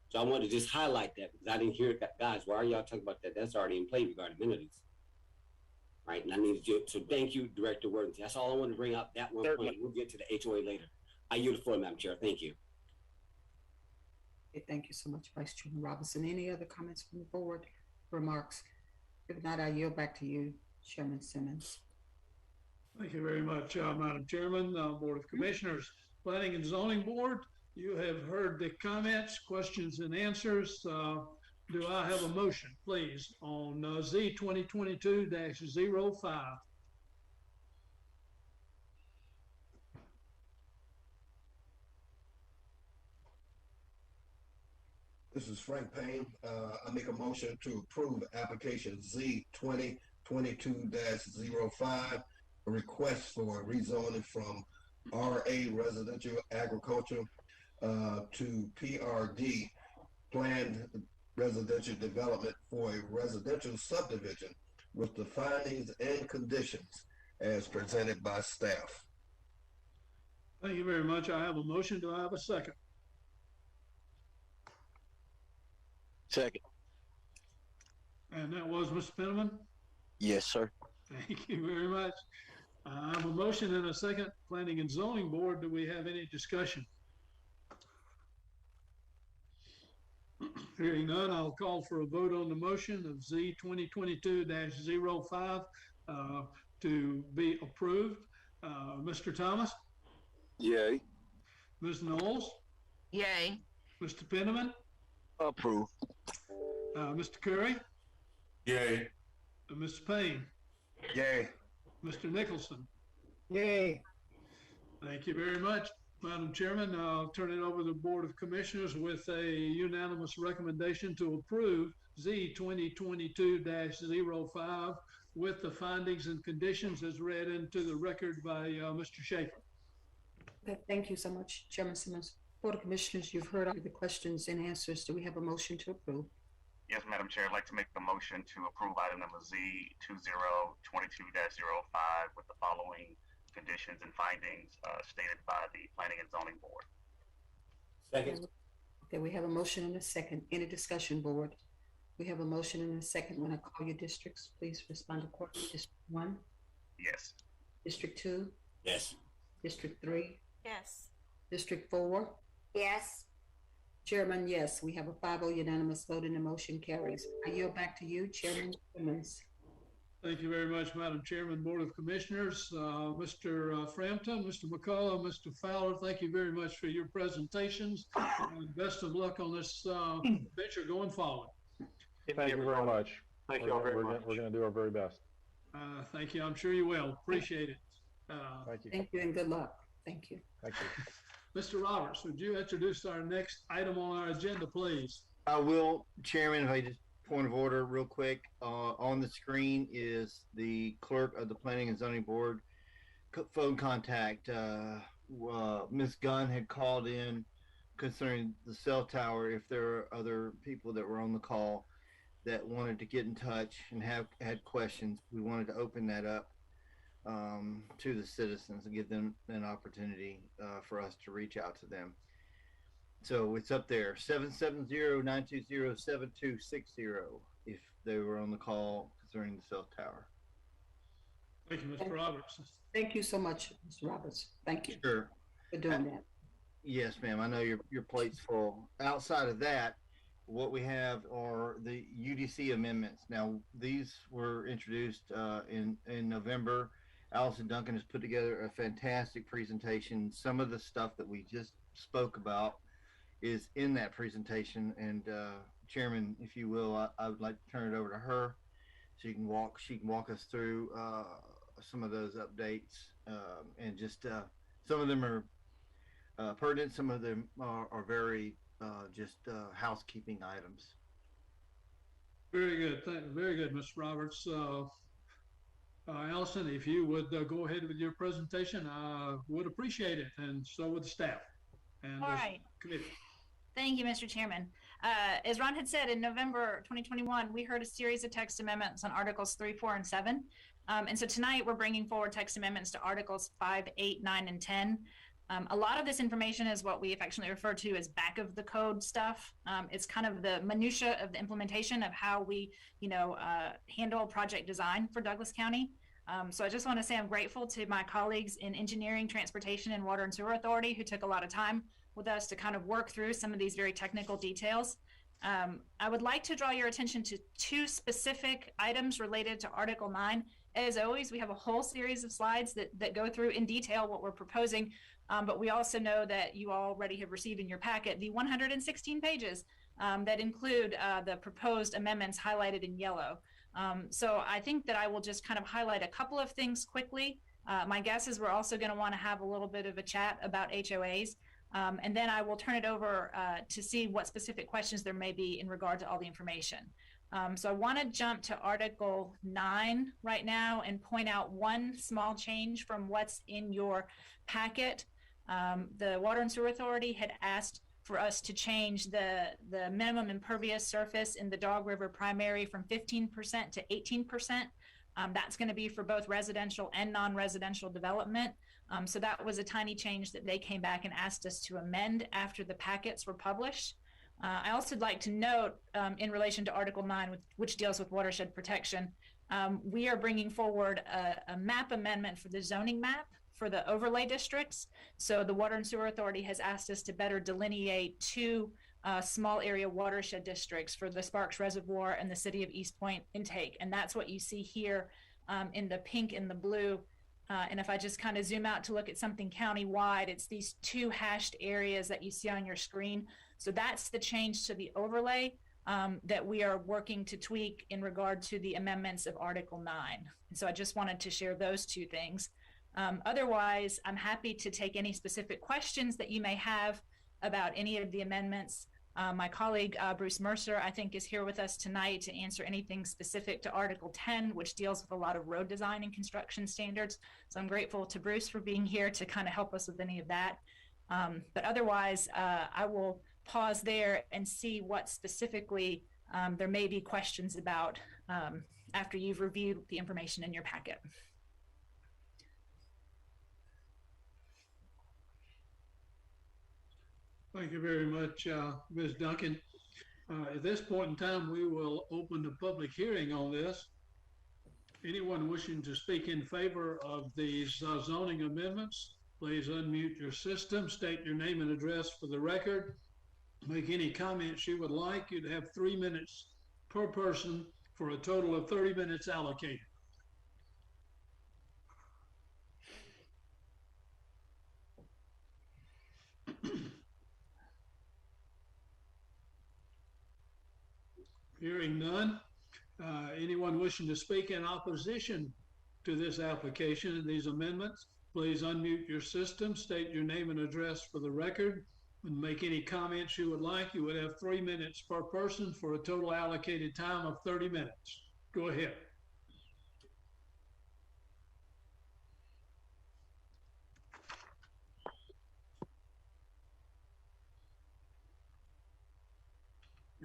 So I wanted to just highlight that because I didn't hear it. Guys, why are y'all talking about that? That's already in play regarding amenities. Right, and I needed you, so thank you, Director Worthington. That's all I wanted to bring up, that one point. We'll get to the HOA later. I yield the floor, Madam Chair. Thank you. Okay, thank you so much, Vice Chairman Robinson. Any other comments from the board, remarks? If not, I yield back to you, Chairman Simmons. Thank you very much, Madam Chairman, Board of Commissioners. Planning and Zoning Board, you have heard the comments, questions, and answers. Do I have a motion, please, on Z 2022-05? This is Frank Payne. I make a motion to approve application Z 2022-05, a request for rezoning from RA Residential Agriculture to PRD, Planned Residential Development for a residential subdivision with the findings and conditions as presented by staff. Thank you very much. I have a motion. Do I have a second? Second. And that was Mr. Penniman? Yes, sir. Thank you very much. I have a motion and a second. Planning and Zoning Board, do we have any discussion? Hearing none, I'll call for a vote on the motion of Z 2022-05 to be approved. Mr. Thomas? Yay. Ms. Knowles? Yay. Mr. Penniman? Approve. Mr. Curry? Yay. Mr. Payne? Yay. Mr. Nicholson? Yay. Thank you very much, Madam Chairman. I'll turn it over to the Board of Commissioners with a unanimous recommendation to approve Z 2022-05 with the findings and conditions as read into the record by Mr. Schaefer. Okay, thank you so much, Chairman Simmons. Board of Commissioners, you've heard all the questions and answers. Do we have a motion to approve? Yes, Madam Chair, I'd like to make the motion to approve item number Z 2022-05 with the following conditions and findings stated by the Planning and Zoning Board. Second. Okay, we have a motion and a second. Any discussion, board? We have a motion and a second. When I call your districts, please respond accordingly. District 1? Yes. District 2? Yes. District 3? Yes. District 4? Yes. Chairman, yes. We have a 5-0 unanimous vote and the motion carries. I yield back to you, Chairman Simmons. Thank you very much, Madam Chairman, Board of Commissioners. Mr. Frampton, Mr. McCullough, Mr. Fowler, thank you very much for your presentations. And best of luck on this venture going forward. Thank you very much. Thank you all very much. We're going to do our very best. Thank you. I'm sure you will. Appreciate it. Thank you. Thank you and good luck. Thank you. Thank you. Mr. Roberts, would you introduce our next item on our agenda, please? I will, Chairman, if I just point of order real quick. On the screen is the clerk of the Planning and Zoning Board phone contact. Ms. Gunn had called in concerning the cell tower. If there are other people that were on the call that wanted to get in touch and had questions, we wanted to open that up to the citizens and give them an opportunity for us to reach out to them. So it's up there, 770-920-7260 if they were on the call concerning the cell tower. Thank you, Mr. Roberts. Thank you so much, Mr. Roberts. Thank you Sure. for doing that. Yes, ma'am. I know your plate's full. Outside of that, what we have are the UDC amendments. Now, these were introduced in November. Allison Duncan has put together a fantastic presentation. Some of the stuff that we just spoke about is in that presentation. And Chairman, if you will, I would like to turn it over to her so she can walk us through some of those updates. And just some of them are pertinent. Some of them are very just housekeeping items. Very good. Very good, Mr. Roberts. Allison, if you would go ahead with your presentation, I would appreciate it, and so would the staff and All the right. committee. Thank you, Mr. Chairman. As Ron had said, in November 2021, we heard a series of text amendments on Articles 3, 4, and 7. And so tonight we're bringing forward text amendments to Articles 5, 8, 9, and 10. A lot of this information is what we affectionately refer to as back of the code stuff. It's kind of the minutia of the implementation of how we, handle project design for Douglas County. So I just want to say I'm grateful to my colleagues in engineering, transportation, and water and sewer authority who took a lot of time with us to kind of work through some of these very technical details. I would like to draw your attention to two specific items related to Article 9. As always, we have a whole series of slides that go through in detail what we're proposing, but we also know that you already have received in your packet the 116 pages that include the proposed amendments highlighted in yellow. So I think that I will just kind of highlight a couple of things quickly. My guess is we're also going to want to have a little bit of a chat about HOAs. And then I will turn it over to see what specific questions there may be in regard to all the information. So I want to jump to Article 9 right now and point out one small change from what's in your packet. The Water and Sewer Authority had asked for us to change the minimum impervious surface in the Dog River primary from 15% to 18%. That's going to be for both residential and non-residential development. So that was a tiny change that they came back and asked us to amend after the packets were published. I also would like to note in relation to Article 9, which deals with watershed protection, we are bringing forward a map amendment for the zoning map for the overlay districts. So the Water and Sewer Authority has asked us to better delineate two small area watershed districts for the Sparks Reservoir and the City of East Point intake. And that's what you see here in the pink and the blue. And if I just kind of zoom out to look at something county-wide, it's these two hashed areas that you see on your screen. So that's the change to the overlay that we are working to tweak in regard to the amendments of Article 9. And so I just wanted to share those two things. Otherwise, I'm happy to take any specific questions that you may have about any of the amendments. My colleague, Bruce Mercer, I think is here with us tonight to answer anything specific to Article 10, which deals with a lot of road design and construction standards. So I'm grateful to Bruce for being here to kind of help us with any of that. But otherwise, I will pause there and see what specifically there may be questions about after you've reviewed the information in your packet. Thank you very much, Ms. Duncan. At this point in time, we will open the public hearing on this. Anyone wishing to speak in favor of these zoning amendments, please unmute your system, state your name and address for the record. Make any comments you would like. You'd have 3 minutes per person for a total of 30 minutes allocated. Hearing none. Anyone wishing to speak in opposition to this application and these amendments, please unmute your system, state your name and address for the record, and make any comments you would like. You would have 3 minutes per person for a total allocated time of 30 minutes. Go ahead.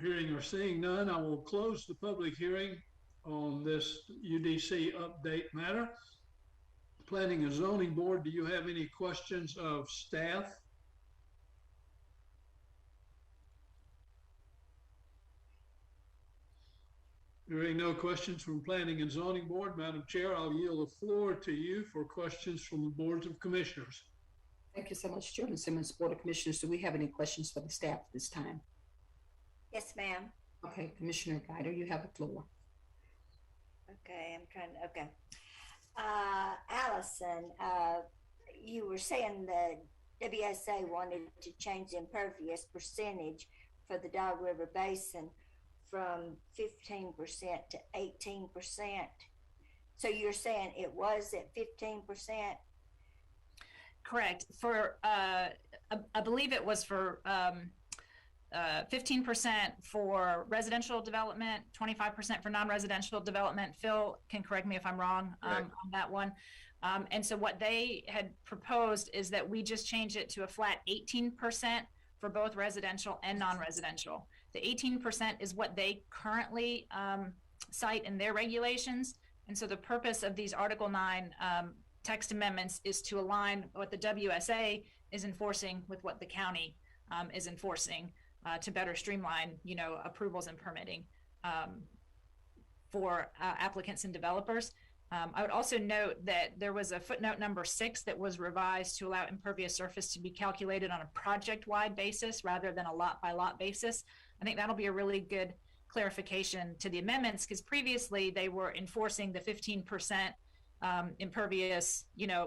Hearing or seeing none, I will close the public hearing on this UDC update matter. Planning and Zoning Board, do you have any questions of staff? Hearing no questions from Planning and Zoning Board, Madam Chair, I'll yield the floor to you for questions from the Boards of Commissioners. Thank you so much, Chairman Simmons. Board of Commissioners, do we have any questions for the staff this time? Yes, ma'am. Okay, Commissioner Guider, you have the floor. Okay, okay. Allison, you were saying the WSA wanted to change the impervious percentage for the Dog River Basin from 15% to 18%. So you're saying it was at 15%? Correct. For, I believe it was for 15% for residential development, 25% for non-residential development. Phil can correct me if I'm wrong on that one. And so what they had proposed is that we just change it to a flat 18% for both residential and non-residential. The The 18% is what they currently cite in their regulations. And so the purpose of these Article 9 text amendments is to align what the WSA is enforcing with what the county is enforcing to better streamline, approvals and permitting for applicants and developers. I would also note that there was a footnote number 6 that was revised to allow impervious surface to be calculated on a project-wide basis rather than a lot-by-lot basis. I think that'll be a really good clarification to the amendments, because previously they were enforcing the 15% impervious,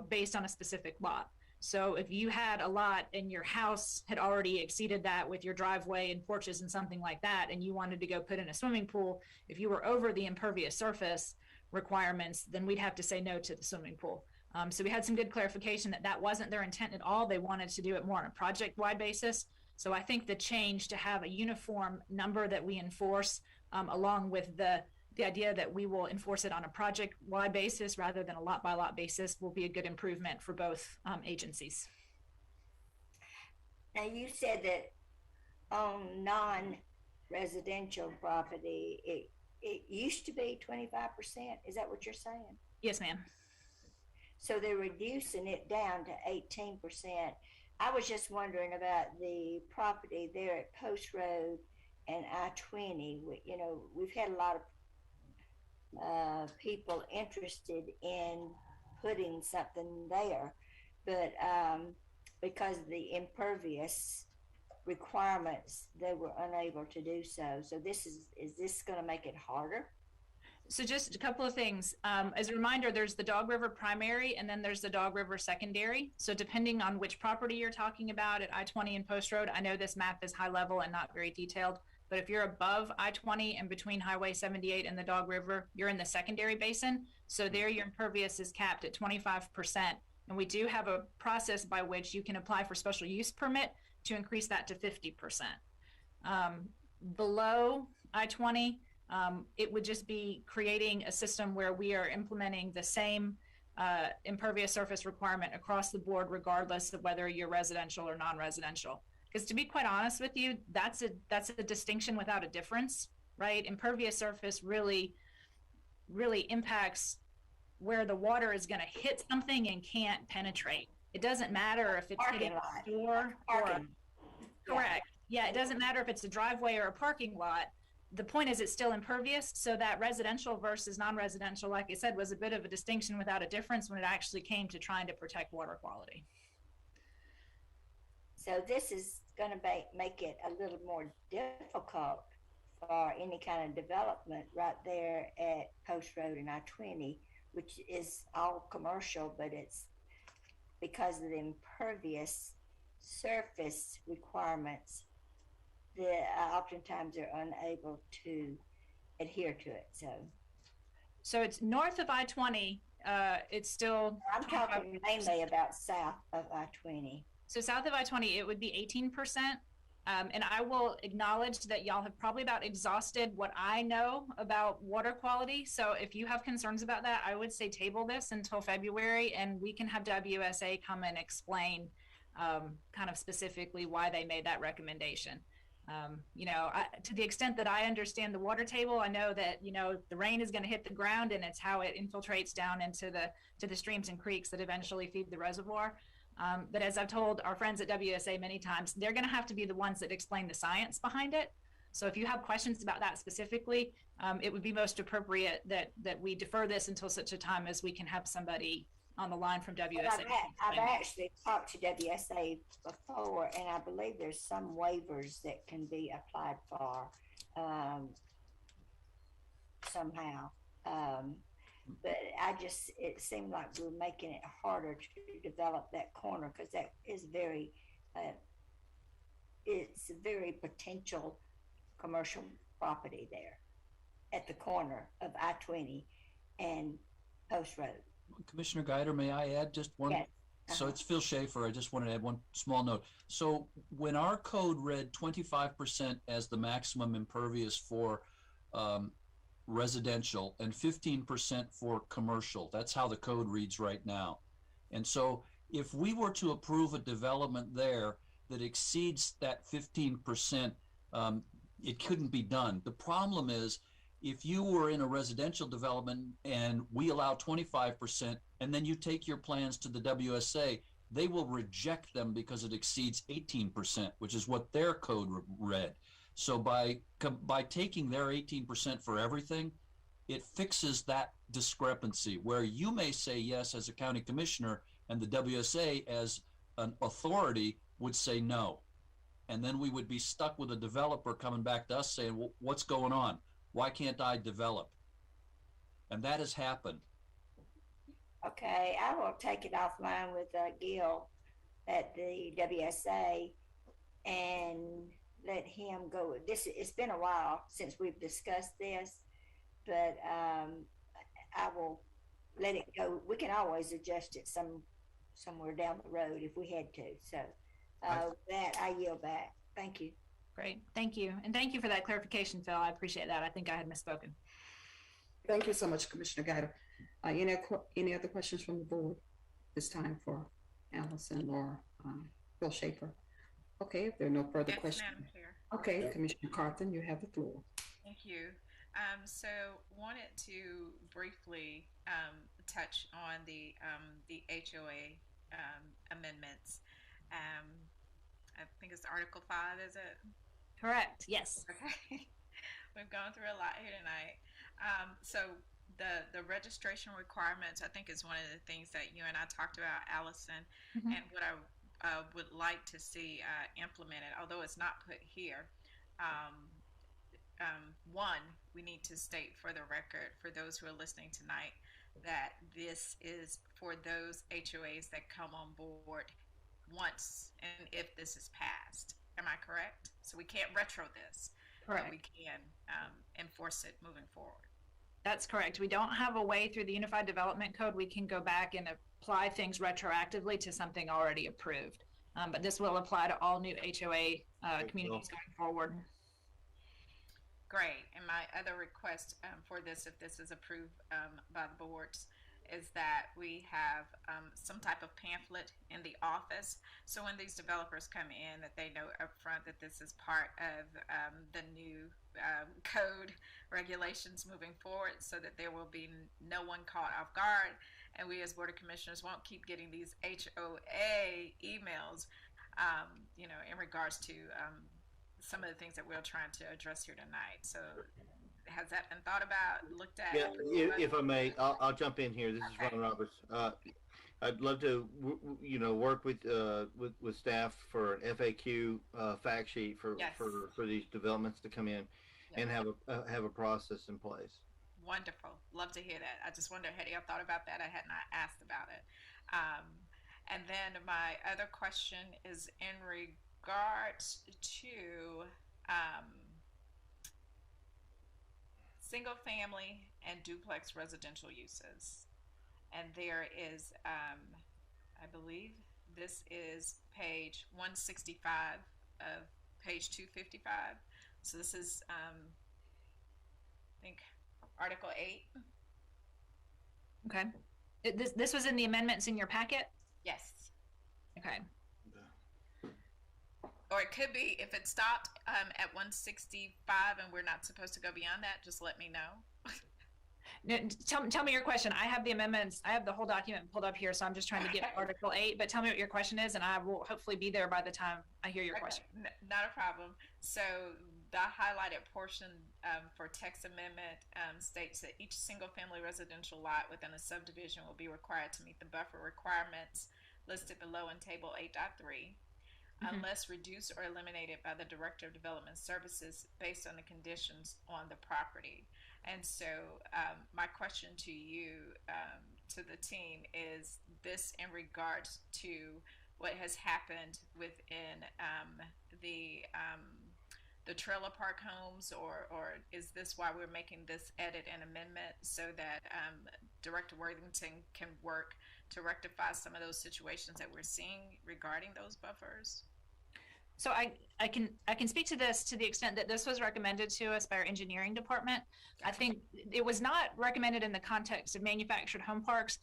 based on a specific lot. So if you had a lot and your house had already exceeded that with your driveway and porches and something like that, and you wanted to go put in a swimming pool, if you were over the impervious surface requirements, then we'd have to say no to the swimming pool. So we had some good clarification that that wasn't their intent at all. They wanted to do it more on a project-wide basis. So I think the change to have a uniform number that we enforce, along with the idea that we will enforce it on a project-wide basis rather than a lot-by-lot basis, will be a good improvement for both agencies. Now, you said that on non-residential property, it used to be 25%. Is that what you're saying? Yes, ma'am. So they're reducing it down to 18%. I was just wondering about the property there at Post Road and I-20. We've had a lot of people interested in putting something there, but because of the impervious requirements, they were unable to do so. So is this going to make it harder? So just a couple of things. As a reminder, there's the Dog River primary and then there's the Dog River secondary. So depending on which property you're talking about at I-20 and Post Road, I know this map is high level and not very detailed, but if you're above I-20 and between Highway 78 and the Dog River, you're in the secondary basin. So there your impervious is capped at 25%. And we do have a process by which you can apply for special use permit to increase that to 50%. Below I-20, it would just be creating a system where we are implementing the same impervious surface requirement across the board, regardless of whether you're residential or non-residential. Because to be quite honest with you, that's a distinction without a difference, right? Impervious surface really impacts where the water is going to hit something and can't penetrate. It doesn't matter if it's hitting a door or correct. Yeah, it doesn't matter if it's a driveway or a parking lot. The point is it's still impervious, so that residential versus non-residential, like I said, was a bit of a distinction without a difference when it actually came to trying to protect water quality. So this is going to make it a little more difficult for any kind of development right there at Post Road and I-20, which is all commercial, but it's because of the impervious surface requirements that oftentimes are unable to adhere to it. So it's north of I-20. It's still. I'm talking mainly about south of I-20. So south of I-20, it would be 18%. And I will acknowledge that y'all have probably about exhausted what I know about water quality. So if you have concerns about that, I would say table this until February, and we can have WSA come and explain kind of specifically why they made that recommendation. To the extent that I understand the water table, I know that, the rain is going to hit the ground and it's how it infiltrates down into the streams and creeks that eventually feed the reservoir. But as I've told our friends at WSA many times, they're going to have to be the ones that explain the science behind it. So if you have questions about that specifically, it would be most appropriate that we defer this until such a time as we can have somebody on the line from WSA. I've actually talked to WSA before, and I believe there's some waivers that can be applied for somehow. But it seemed like we were making it harder to develop that corner, because that is it's a very potential commercial property there at the corner of I-20 and Post Road. Commissioner Guider, may I add just one? Yes. So it's Phil Schaefer. I just wanted to add one small note. So when our code read 25% as the maximum impervious for residential and 15% for commercial, that's how the code reads right now. And so if we were to approve a development there that exceeds that 15%, it couldn't be done. The problem is, if you were in a residential development and we allow 25%, and then you take your plans to the WSA, they will reject them because it exceeds 18%, which is what their code read. So by taking their 18% for everything, it fixes that discrepancy where you may say yes as a county commissioner and the WSA as an authority would say no. And then we would be stuck with a developer coming back to us saying, well, what's going on? Why can't I develop? And that has happened. Okay, I will take it offline with Gil at the WSA and let him go. It's been a while since we've discussed this, but I will let it go. We can always adjust it somewhere down the road if we had to. So that I yield back. Thank you. Great, thank you. And thank you for that clarification, Phil. I appreciate that. I think I had misspoken. Thank you so much, Commissioner Guider. Any other questions from the board this time for Allison or Phil Schaefer? Okay, if there are no further questions. Madam Chair. Okay, Commissioner Carthen, you have the floor. Thank you. So wanted to briefly touch on the HOA amendments. I think it's Article 5, is it? Correct, yes. Okay. We've gone through a lot here tonight. So the registration requirements, I think, is one of the things that you and I talked about, Allison, and what I would like to see implemented, although it's not put here. One, we need to state for the record, for those who are listening tonight, that this is for those HOAs that come on board once and if this is passed. Am I correct? So we can't retro this, correct, but we can enforce it moving forward. That's correct. We don't have a way through the Unified Development Code we can go back and apply things retroactively to something already approved. But this will apply to all new HOA communities going forward. Great. And my other request for this, if this is approved by the boards, is that we have some type of pamphlet in the office. So when these developers come in, that they know up front that this is part of the new code regulations moving forward, so that there will be no one caught off guard. And we as Board of Commissioners won't keep getting these HOA emails, in regards to some of the things that we're trying to address here tonight. So has that been thought about, looked at? Yeah, if I may, I'll jump in here. This is Ron Roberts. I'd love to, work with staff for an FAQ fact sheet for these developments to come in, and have a process in place. Wonderful. Love to hear that. I just wonder, had you thought about that? I had not asked about it. And then my other question is in regards to single family and duplex residential uses. And there is, I believe this is page 165 of page 255. So this is, I think, Article 8. Okay. This was in the amendments in your packet? Yes. Okay. Or it could be, if it stopped at 165 and we're not supposed to go beyond that, just let me know. Tell me your question. I have the amendments. I have the whole document pulled up here, so I'm just trying to get Article 8. But tell me what your question is, and I will hopefully be there by the time I hear your question. Not a problem. So the highlighted portion for text amendment states that each single-family residential lot within a subdivision will be required to meet the buffer requirements listed below in Table 8.3. Unless reduced or eliminated by the Director of Development Services based on the conditions on the property. And so my question to you, to the team, is this in regards to what has happened within the trailer park homes, or is this why we're making this edit and amendment so that Director Worthington can work to rectify some of those situations that we're seeing regarding those buffers? So I can speak to this to the extent that this was recommended to us by our engineering department. I think it was not recommended in the context of manufactured home parks,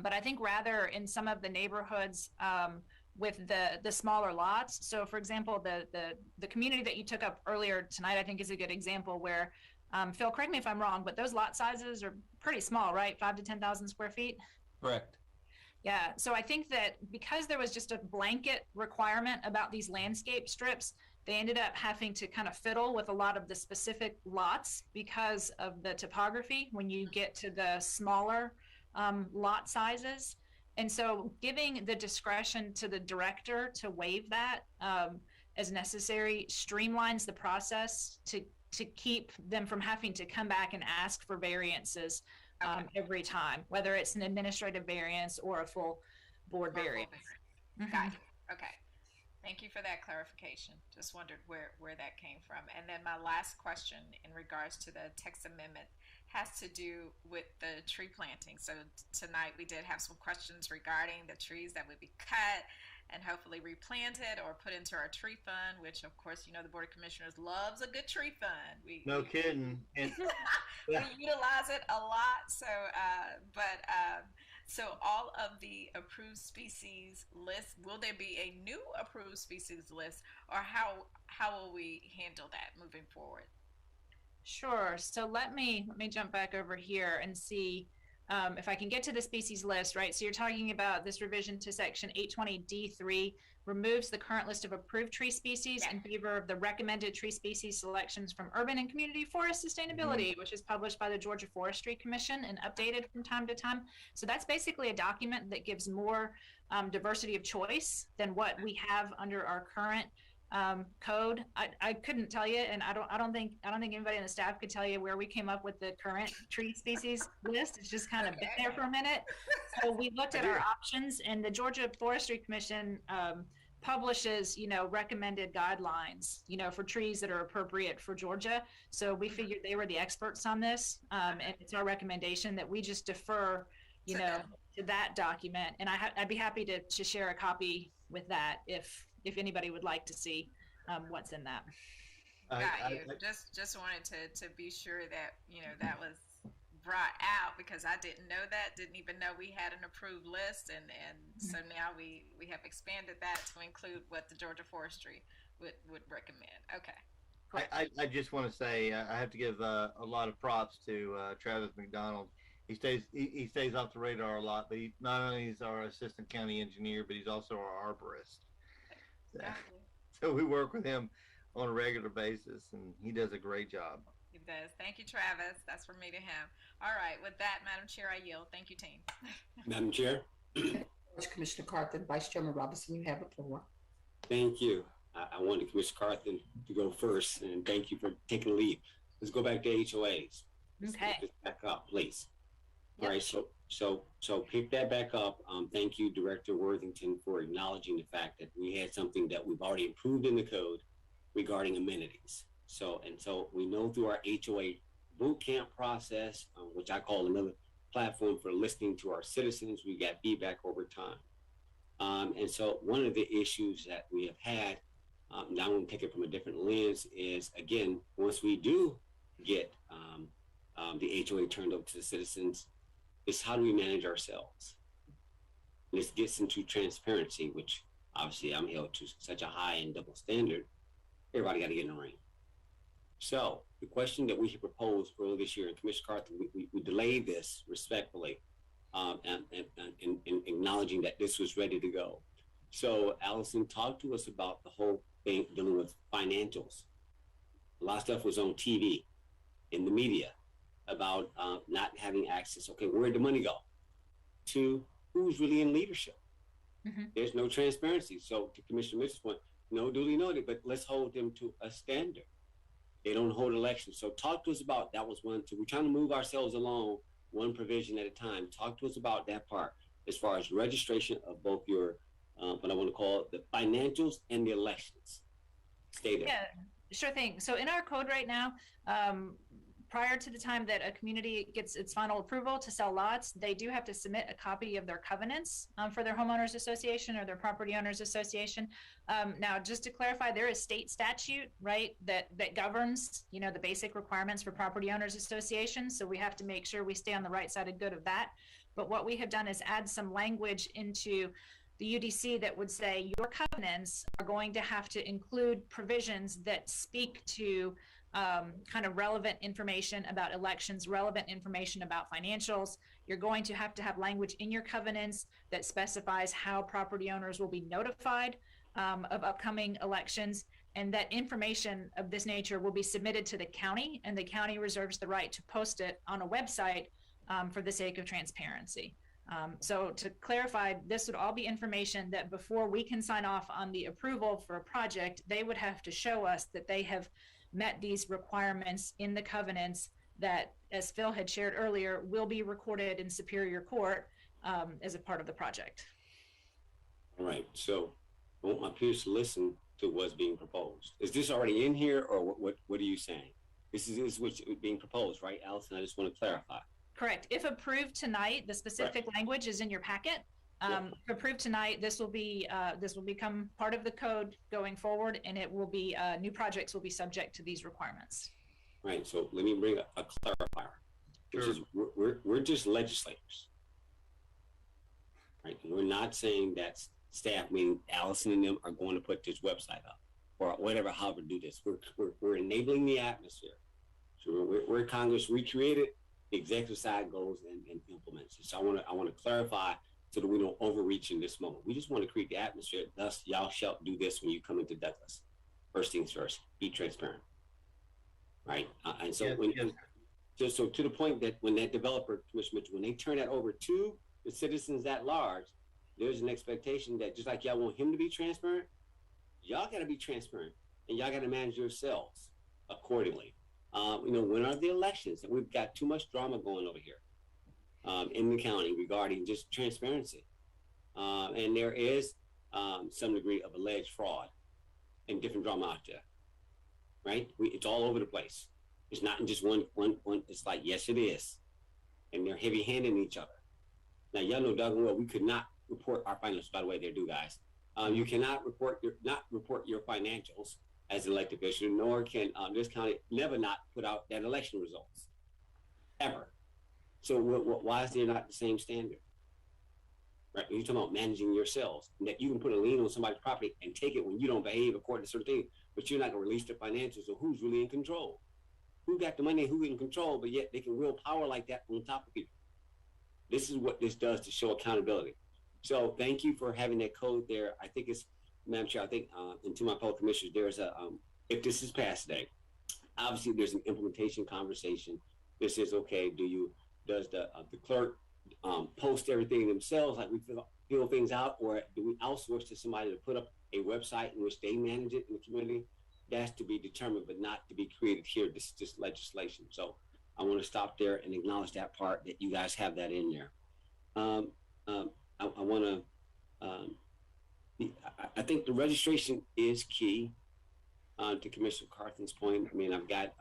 but I think rather in some of the neighborhoods with the smaller lots. So for example, the community that you took up earlier tonight, I think is a good example where, Phil, correct me if I'm wrong, but those lot sizes are pretty small, right? 5 to 10,000 square feet. Correct. Yeah. So I think that because there was just a blanket requirement about these landscape strips, they ended up having to kind of fiddle with a lot of the specific lots because of the topography when you get to the smaller lot sizes. And so giving the discretion to the director to waive that as necessary streamlines the process to keep them from having to come back and ask for variances every time, whether it's an administrative variance or a full board variance. Got you. Okay. Thank you for that clarification. Just wondered where that came from. And then my last question in regards to the text amendment has to do with the tree planting. So tonight we did have some questions regarding the trees that would be cut and hopefully replanted or put into our tree fund, which of course, you know, the Board of Commissioners loves a good tree fund. No kidding. And we utilize it a lot. So, so all of the approved species list, will there be a new approved species list, or how will we handle that moving forward? Sure. So let me jump back over here and see if I can get to the species list, right? So you're talking about this revision to section 820D3 removes the current list of approved tree species in favor of the recommended tree species selections from Urban and Community Forest Sustainability, which is published by the Georgia Forestry Commission and updated from time to time. So that's basically a document that gives more diversity of choice than what we have under our current code. I couldn't tell you, and I don't think anybody on the staff could tell you where we came up with the current tree species list. It's just kind of been there for a minute. So we looked at our options, and the Georgia Forestry Commission publishes, recommended guidelines, for trees that are appropriate for Georgia. So we figured they were the experts on this, and it's our recommendation that we just defer, to that document. And I'd be happy to share a copy with that if anybody would like to see what's in that. Just wanted to be sure that that was brought out, because I didn't know that, didn't even know we had an approved list, and so now we have expanded that to include what the Georgia Forestry would recommend. Okay. I just want to say I have to give a lot of props to Travis McDonald. He stays off the radar a lot, but he not only is our assistant county engineer, but he's also our arborist. So we work with him on a regular basis, and he does a great job. He does. Thank you, Travis. That's from me to him. All right. With that, Madam Chair, I yield. Thank you, team. Madam Chair. Commissioner Carthen, Vice Chairman Robinson, you have the floor. Thank you. I wanted Commissioner Carthen to go first, and thank you for taking the lead. Let's go back to HOAs. Let's pick this back up, please. All right. So pick that back up. Thank you, Director Worthington, for acknowledging the fact that we had something that we've already improved in the code regarding amenities. So we know through our HOA boot camp process, which I call another platform for listening to our citizens, we got feedback over time. And so one of the issues that we have had, now I'm going to take it from a different lens, is again, once we do get the HOA turned over to the citizens, is how do we manage ourselves? And this gets into transparency, which obviously I'm held to such a high and double standard. Everybody got to get in the ring. So the question that we had proposed earlier this year, and Commissioner Carthen, we delayed this respectfully, and acknowledging that this was ready to go. So Allison, talk to us about the whole thing dealing with financials. A lot of stuff was on TV, in the media, about not having access. Okay, where'd the money go? To who's really in leadership? There's no transparency. So to Commissioner Mitchell's point, no, duly noted, but let's hold them to a standard. They don't hold elections. So talk to us about that. Was one, two. We're trying to move ourselves along one provision at a time. Talk to us about that part as far as registration of both your, what I want to call the financials and the elections. Stay there. Yeah, sure thing. So in our code right now, prior to the time that a community gets its final approval to sell lots, they do have to submit a copy of their covenants for their homeowners association or their property owners association. Now, just to clarify, there is state statute, right, that governs, the basic requirements for property owners associations. So we have to make sure we stay on the right side of good of that. But what we have done is add some language into the UDC that would say your covenants are going to have to include provisions that speak to kind of relevant information about elections, relevant information about financials. You're going to have language in your covenants that specifies how property owners will be notified of upcoming elections, and that information of this nature will be submitted to the county, and the county reserves the right to post it on a website for the sake of transparency. So to clarify, this would all be information that before we can sign off on the approval for a project, they would have to show us that they have met these requirements in the covenants that, as Phil had shared earlier, will be recorded in Superior Court as a part of the project. All right, so I want my peers to listen to what's being proposed. Is this already in here, or what are you saying? This is what's being proposed, right, Allison? I just want to clarify. Correct. If approved tonight, the specific language is in your packet. If approved tonight, this will become part of the code going forward, and it will be new projects will be subject to these requirements. Right. So let me bring a clarifier, which is we're just legislators, right? And we're not saying that staff, meaning Allison and them, are going to put this website up or whatever, however do this. We're enabling the atmosphere. So we're Congress recreated, the executive side goes and implements it. So I want to clarify so that we don't overreach in this moment. We just want to create the atmosphere. Thus, y'all shall do this when you come into Douglas. First things first, be transparent, right? And so so to the point that when that developer, Commissioner Mitchell, when they turn that over to the citizens at large, there's an expectation that just like y'all want him to be transparent, y'all got to be transparent, and y'all got to manage yourselves accordingly. When are the elections? And we've got too much drama going over here in the county regarding just transparency. And there is some degree of alleged fraud and different drama out there, right? It's all over the place. It's not in just one. It's like, yes, it is. And they're heavy-handing each other. Now, y'all know doggone well we could not report our financials. By the way, they're due, guys. You cannot report your financials as an elected official, nor can this county never not put out that election results, ever. So why is there not the same standard? Right? You're talking about managing yourselves, and that you can put a lien on somebody's property and take it when you don't behave according to certain things, but you're not going to release the financials. So who's really in control? Who got the money? Who in control? But yet they can wield power like that on top of people. This is what this does to show accountability. So thank you for having that code there. I think it's, Madam Chair, I think, and to my fellow commissioners, there's a, if this is passed today, obviously there's an implementation conversation. This is, okay, does the clerk post everything themselves, like we fill things out, or do we outsource to somebody to put up a website in which they manage it in the community? That's to be determined, but not to be created here. This is just legislation. So I want to stop there and acknowledge that part, that you guys have that in there. I want to, I think the registration is key to Commissioner Carthen's point. I mean, I've got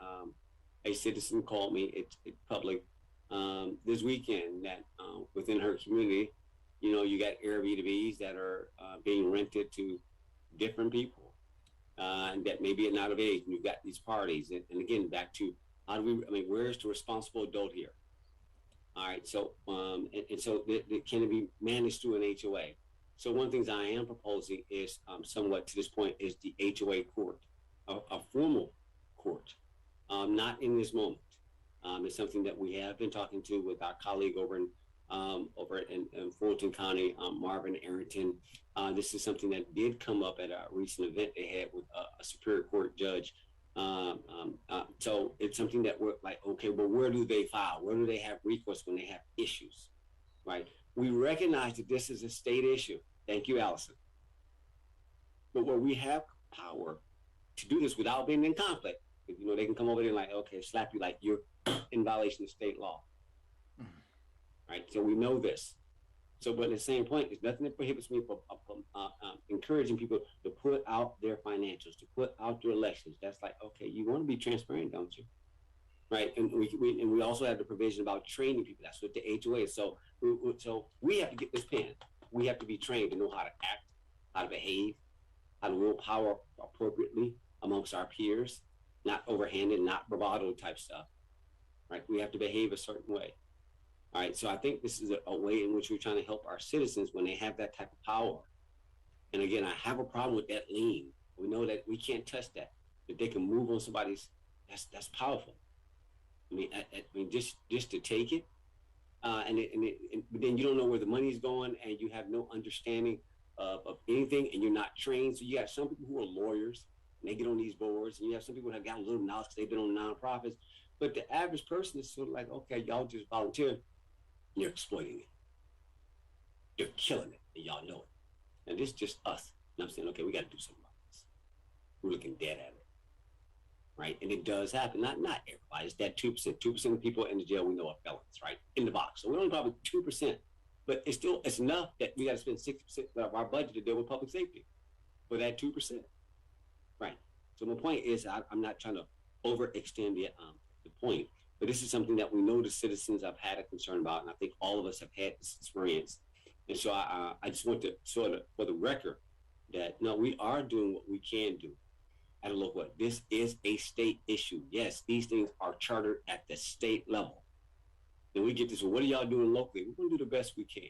a citizen called me, it's public, this weekend that within her community, you got Airbnbs that are being rented to different people and that maybe are not of age. And you've got these parties. And again, back to where's the responsible adult here? All right, so so can it be managed through an HOA? So one of the things I am proposing is somewhat to this point is the HOA court, a formal court, not in this moment. It's something that we have been talking to with our colleague over in Fulton County, Marvin Arrington. This is something that did come up at a recent event they had with a Superior Court judge. So it's something that we're like, okay, well, where do they file? Where do they have recourse when they have issues, right? We recognize that this is a state issue. Thank you, Allison. But where we have power to do this without being in conflict, they can come over there and like, okay, slap you like you're in violation of state law, right? So we know this. So, but at the same point, there's nothing that prohibits me from encouraging people to put out their financials, to put out their elections. That's like, okay, you want to be transparent, don't you? Right? And we also have the provision about training people. That's what the HOA is. So we have to get this pen. We have to be trained to know how to act, how to behave, how to wield power appropriately amongst our peers, not overhanded, not bravado type stuff. Right? We have to behave a certain way. All right, so I think this is a way in which we're trying to help our citizens when they have that type of power. And again, I have a problem with that lien. We know that we can't touch that. If they can move on somebody's, that's powerful. I mean, just to take it, but then you don't know where the money's going, and you have no understanding of anything, and you're not trained. So you have some people who are lawyers, and they get on these boards, and you have some people that have got a little knowledge because they've been on nonprofits. But the average person is sort of like, okay, y'all just volunteer. You're exploiting it. You're killing it, and y'all know it. And this is just us. And I'm saying, okay, we got to do something about this. We're looking dead at it, right? And it does happen. Not everybody. It's that 2%. 2% of people in the jail we know are felons, right? In the box. So we're only probably 2%, but it's enough that we got to spend 60% of our budget to deal with public safety for that 2%, right? So my point is, I'm not trying to overextend the point. But this is something that we know the citizens have had a concern about, and I think all of us have had this experience. And so I just want to sort of, for the record, that no, we are doing what we can do. And look, what this is a state issue. Yes, these things are chartered at the state level. Then we get this. Well, what are y'all doing locally? We're going to do the best we can.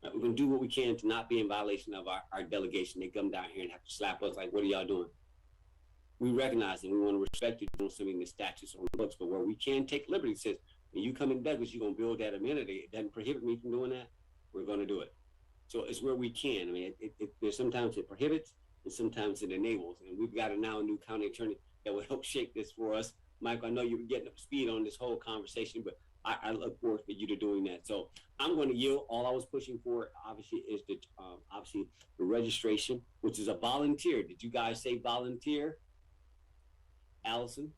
Right? We're going to do what we can to not be in violation of our delegation. They come down here and have to slap us like, what are y'all doing? We recognize and we want to respect you doing something in the statutes on the books, but where we can take liberty, says, when you come in Douglas, you're going to build that amenity. It doesn't prohibit me from doing that. We're going to do it. So it's where we can. I mean, there's sometimes it prohibits and sometimes it enables. And we've got a new county attorney that will help shape this for us. Michael, I know you were getting up to speed on this whole conversation, but I look forward for you to doing that. So I'm going to yield. All I was pushing for, obviously, is the registration, which is a volunteer. Did you guys say volunteer? Allison?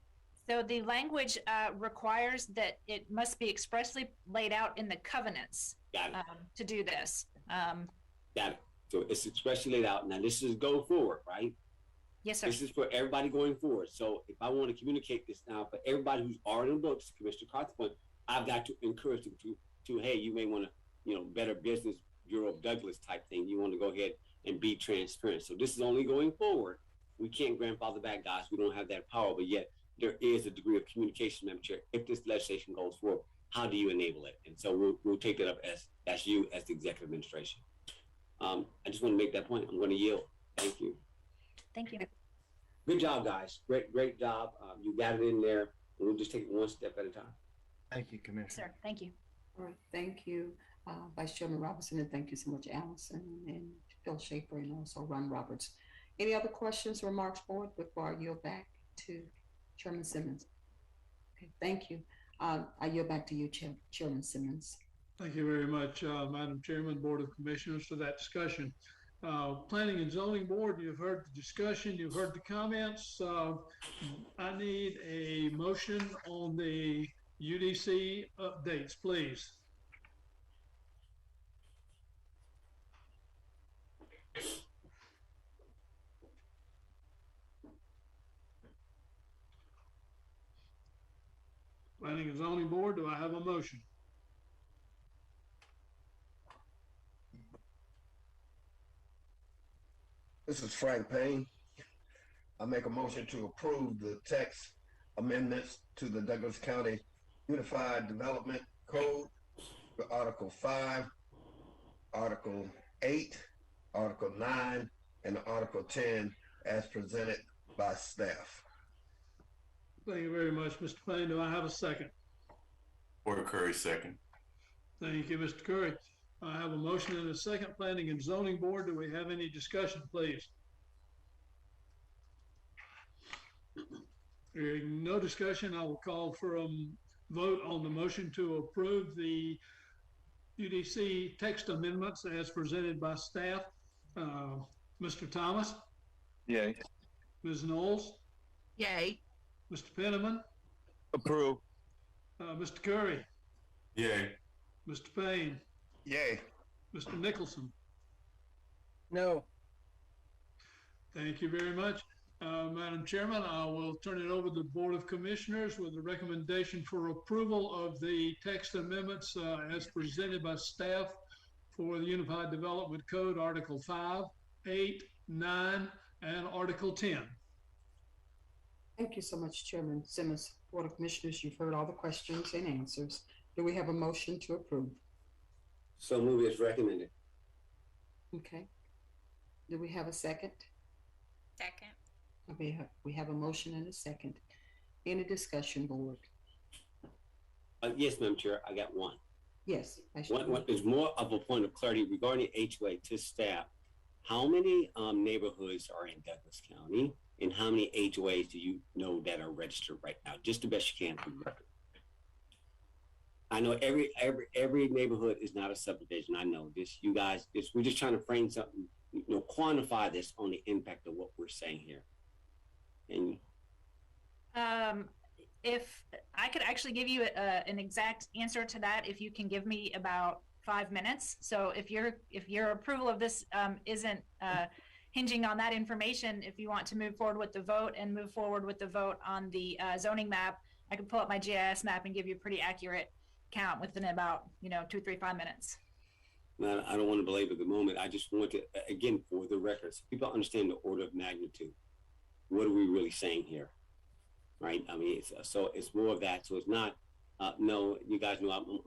So the language requires that it must be expressly laid out in the covenants to do this. Got it. So it's expressly laid out. Now this is go forward, right? Yes, sir. This is for everybody going forward. So if I want to communicate this now for everybody who's already in the books, Commissioner Carter's point, I've got to encourage them to hey, you may want to, Better Business Bureau of Douglas type thing. You want to go ahead and be transparent. So this is only going forward. We can't grandfather back, guys. We don't have that power, but yet there is a degree of communication, Madam Chair. If this legislation goes forward, how do you enable it? And so we'll take that up as you, as the executive administration. I just want to make that point. I'm going to yield. Thank you. Thank you. Good job, guys. Great job. You got it in there. And we'll just take it one step at a time. Thank you, Commissioner. Sir, thank you. All right, thank you, Vice Chairman Robinson, and thank you so much, Allison and Phil Schaefer, and also Ron Roberts. Any other questions or remarks, board, before I yield back to Chairman Simmons? Okay, thank you. I yield back to you, Chairman Simmons. Thank you very much, Madam Chairman, Board of Commissioners, for that discussion. Planning and Zoning Board, you've heard the discussion, you've heard the comments. I need a motion on the UDC updates, please. Planning and Zoning Board, do I have a motion? This is Frank Payne. I make a motion to approve the text amendments to the Douglas County Unified Development Code for Article 5, Article 8, Article 9, and Article 10 as presented by staff. Thank you very much, Mr. Payne. Do I have a second? Porter Curry, second. Thank you, Mr. Curry. I have a motion and a second. Planning and Zoning Board, do we have any discussion, please? Hearing no discussion, I will call for a vote on the motion to approve the UDC text amendments as presented by staff. Mr. Thomas? Yay. Ms. Knowles? Yay. Mr. Penniman? Approve. Mr. Curry? Yay. Mr. Payne? Yay. Mr. Nicholson? No. Thank you very much. Madam Chairman, I will turn it over to the Board of Commissioners with a recommendation for approval of the text amendments as presented by staff for the Unified Development Code, Article 5, 8, 9, and Article 10. Thank you so much, Chairman Simmons. Board of Commissioners, you've heard all the questions and answers. Do we have a motion to approve? So move as recommended. Okay. Do we have a second? Second. We have a motion and a second. Any discussion, board? Yes, Madam Chair, I got one. Yes. One is more of a point of clarity regarding HOA to staff. How many neighborhoods are in Douglas County, and how many HOAs do you know that are registered right now? Just the best you can for the record. I know every neighborhood is not a subdivision. I know this. You guys, we're just trying to frame something, quantify this on the impact of what we're saying here. And if I could actually give you an exact answer to that, if you can give me about 5 minutes. So if your approval of this isn't hinging on that information, if you want to move forward with the vote and move forward with the vote on the zoning map, I can pull up my GIS map and give you a pretty accurate count within about 2, 3, 5 minutes. Man, I don't want to belabor the moment. I just want to, again, for the record, so people understand the order of magnitude. What are we really saying here? Right? I mean, it's more of that. So it's not, no, you guys know I'm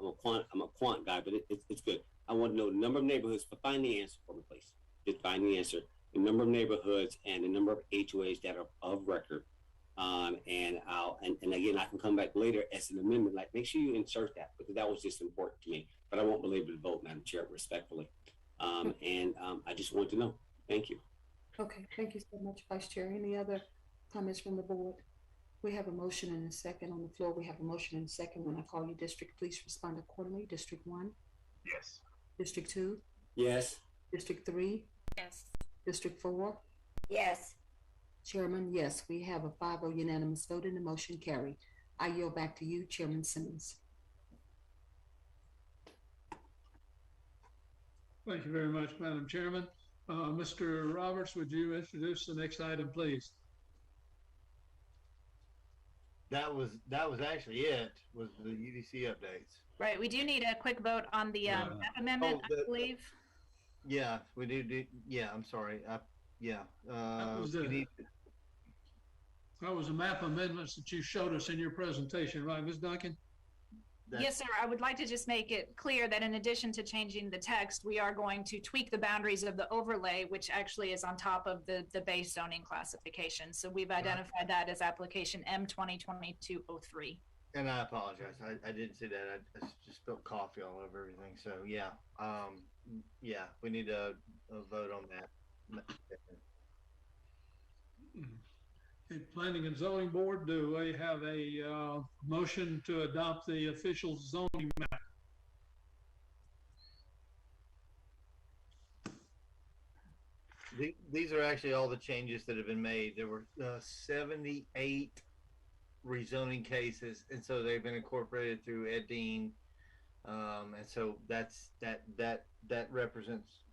a quant guy, but it's good. I want to know the number of neighborhoods, but find the answer for me, please. Just find the answer. The number of neighborhoods and the number of HOAs that are of record. And again, I can come back later as an amendment, like make sure you insert that, because that was just important to me, but I won't belabor the vote, Madam Chair, respectfully. I just want to know. Thank you. Okay, thank you so much, Vice Chair. Any other comments from the board? We have a motion and a second on the floor. We have a motion and a second. When I call you district, please respond accordingly. District 1? Yes. District 2? Yes. District 3? Yes. District 4? Yes. Chairman, yes. We have a 5-0 unanimous vote and the motion carried. I yield back to you, Chairman Simmons. Thank you very much, Madam Chairman. Mr. Roberts, would you introduce the next item, please? That was actually it, was the UDC updates. Right. We do need a quick vote on the map amendment, I believe. Yeah, we do. Yeah, I'm sorry. Yeah. That was a map amendments that you showed us in your presentation, right, Ms. Duncan? Yes, sir. I would like to just make it clear that in addition to changing the text, we are going to tweak the boundaries of the overlay, which actually is on top of the base zoning classification. So we've identified that as application M2022-03. And I apologize. I didn't see that. I just spilled coffee all over everything. So yeah, we need a vote on that. Okay, Planning and Zoning Board, do we have a motion to adopt the official zoning map? These are actually all the changes that have been made. There were 78 rezoning cases, and so they've been incorporated through Ed Dean, and so that represents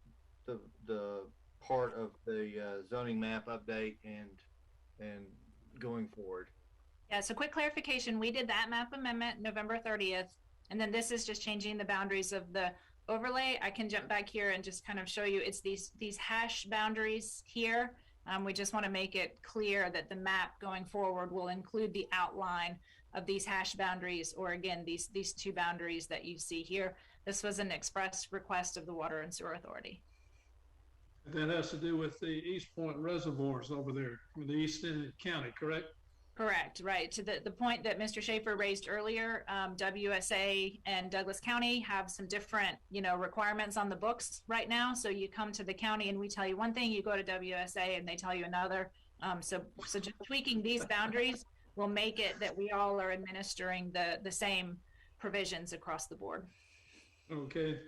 the part of the zoning map update and going forward. Yeah, so quick clarification, we did that map amendment November 30th, and then this is just changing the boundaries of the overlay. I can jump back here and just kind of show you, it's these hash boundaries here. We just want to make it clear that the map going forward will include the outline of these hash boundaries, or again, these two boundaries that you see here. This was an express request of the Water and Sewer Authority. That has to do with the East Point reservoirs over there in the East End of the county, correct? Correct, right. To the point that Mr. Schaefer raised earlier, WSA and Douglas County have some different, requirements on the books right now. So you come to the county and we tell you one thing, you go to WSA and they tell you another. So just tweaking these boundaries will make it that we all are administering the same provisions across the board. Okay.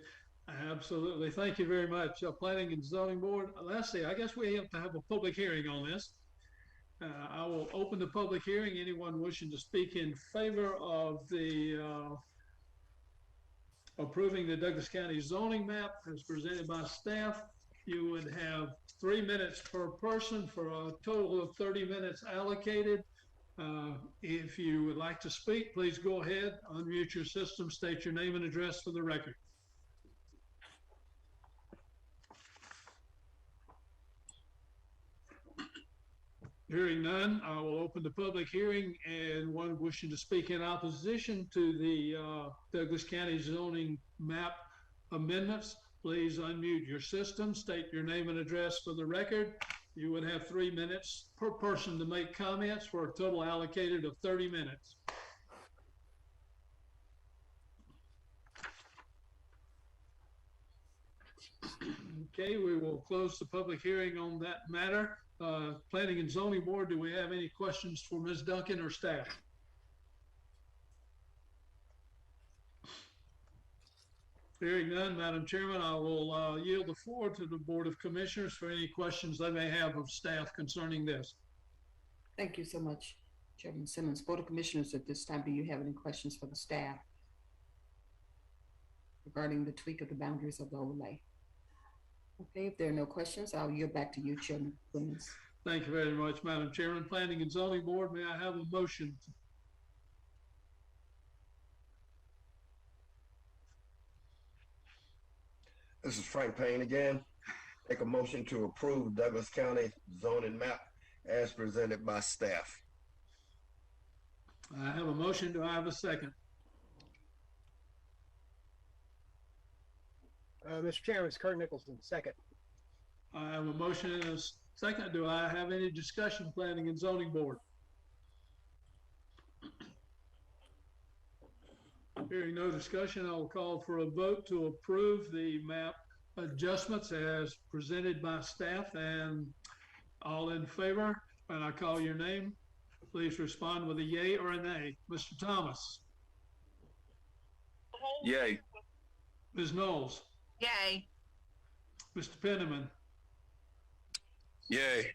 Absolutely. Thank you very much. Planning and Zoning Board. Lastly, I guess we have to have a public hearing on this. I will open the public hearing. Anyone wishing to speak in favor of the approving the Douglas County zoning map as presented by staff, you would have 3 minutes per person for a total of 30 minutes allocated. If you would like to speak, please go ahead, unmute your system, state your name and address for the record. Hearing none, I will open the public hearing, and one wishing to speak in opposition to the Douglas County zoning map amendments, please unmute your system, state your name and address for the record. You would have 3 minutes per person to make comments for a total allocated of 30 minutes. Okay, we will close the public hearing on that matter. Planning and Zoning Board, do we have any questions for Ms. Duncan or staff? Hearing none, Madam Chairman, I will yield the floor to the Board of Commissioners for any questions they may have of staff concerning this. Thank you so much, Chairman Simmons. Board of Commissioners, at this time, do you have any questions for the staff regarding the tweak of the boundaries of the overlay? Okay, if there are no questions, I'll yield back to you, Chairman Simmons. Thank you very much, Madam Chairman. Planning and Zoning Board, may I have a motion? This is Frank Payne again. Make a motion to approve Douglas County zoning map as presented by staff. I have a motion. Do I have a second? Mr. Chairman, it's Kurt Nicholson, second. I have a motion and a second. Do I have any discussion, Planning and Zoning Board? Hearing no discussion, I will call for a vote to approve the map adjustments as presented by staff, and all in favor, when I call your name, please respond with a yay or a nay. Mr. Thomas? Yay. Ms. Knowles? Yay. Mr. Penniman? Yay.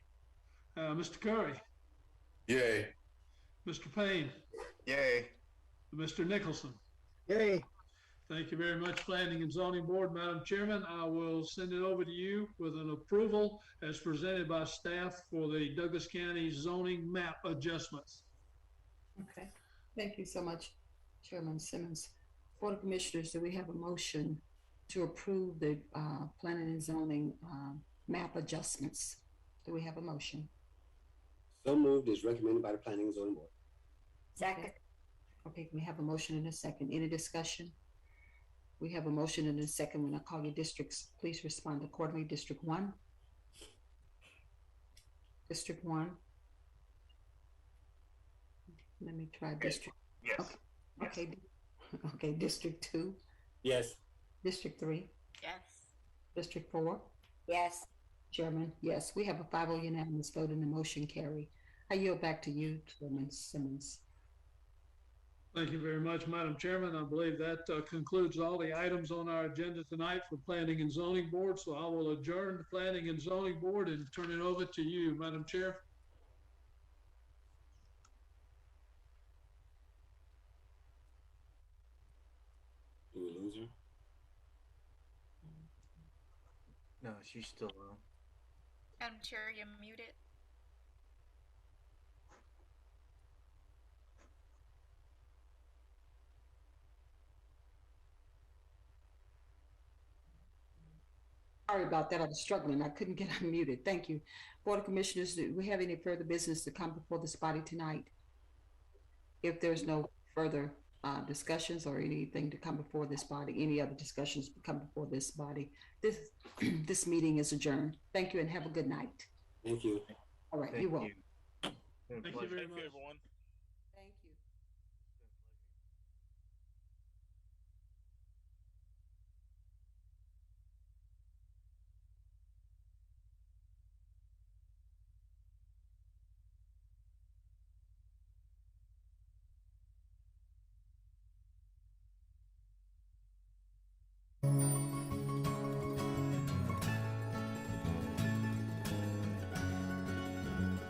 Mr. Curry? Yay. Mr. Payne? Yay. Mr. Nicholson? Yay. Thank you very much, Planning and Zoning Board. Madam Chairman, I will send it over to you with an approval as presented by staff for the Douglas County zoning map adjustments. Okay, thank you so much, Chairman Simmons. Board of Commissioners, do we have a motion to approve the planning and zoning map adjustments? Do we have a motion? So moved as recommended by the Planning and Zoning Board. Second. Okay, we have a motion and a second. Any discussion? We have a motion and a second. When I call your districts, please respond accordingly. District 1. District 1. Let me try district. Yes. Okay. Okay. Okay. District 2. Yes. District 3. Yes. District 4. Yes. Chairman, yes. We have a 5-0 unanimous vote and the motion carry. I yield back to you, Chairman Simmons. Thank you very much, Madam Chairman. I believe that concludes all the items on our agenda tonight for Planning and Zoning Board. So I will adjourn the Planning and Zoning Board and turn it over to you, Madam Chair. Do we lose her? No, she's still on. Madam Chair, you're muted. Sorry about that. I was struggling. I couldn't get unmuted. Thank you. Board of Commissioners, do we have any further business to come before this body tonight? If there's no further discussions or anything to come before this body, any other discussions to come before this body, this meeting is adjourned. Thank you and have a good night. Thank you. All right, you're welcome. Thank you very much. everyone.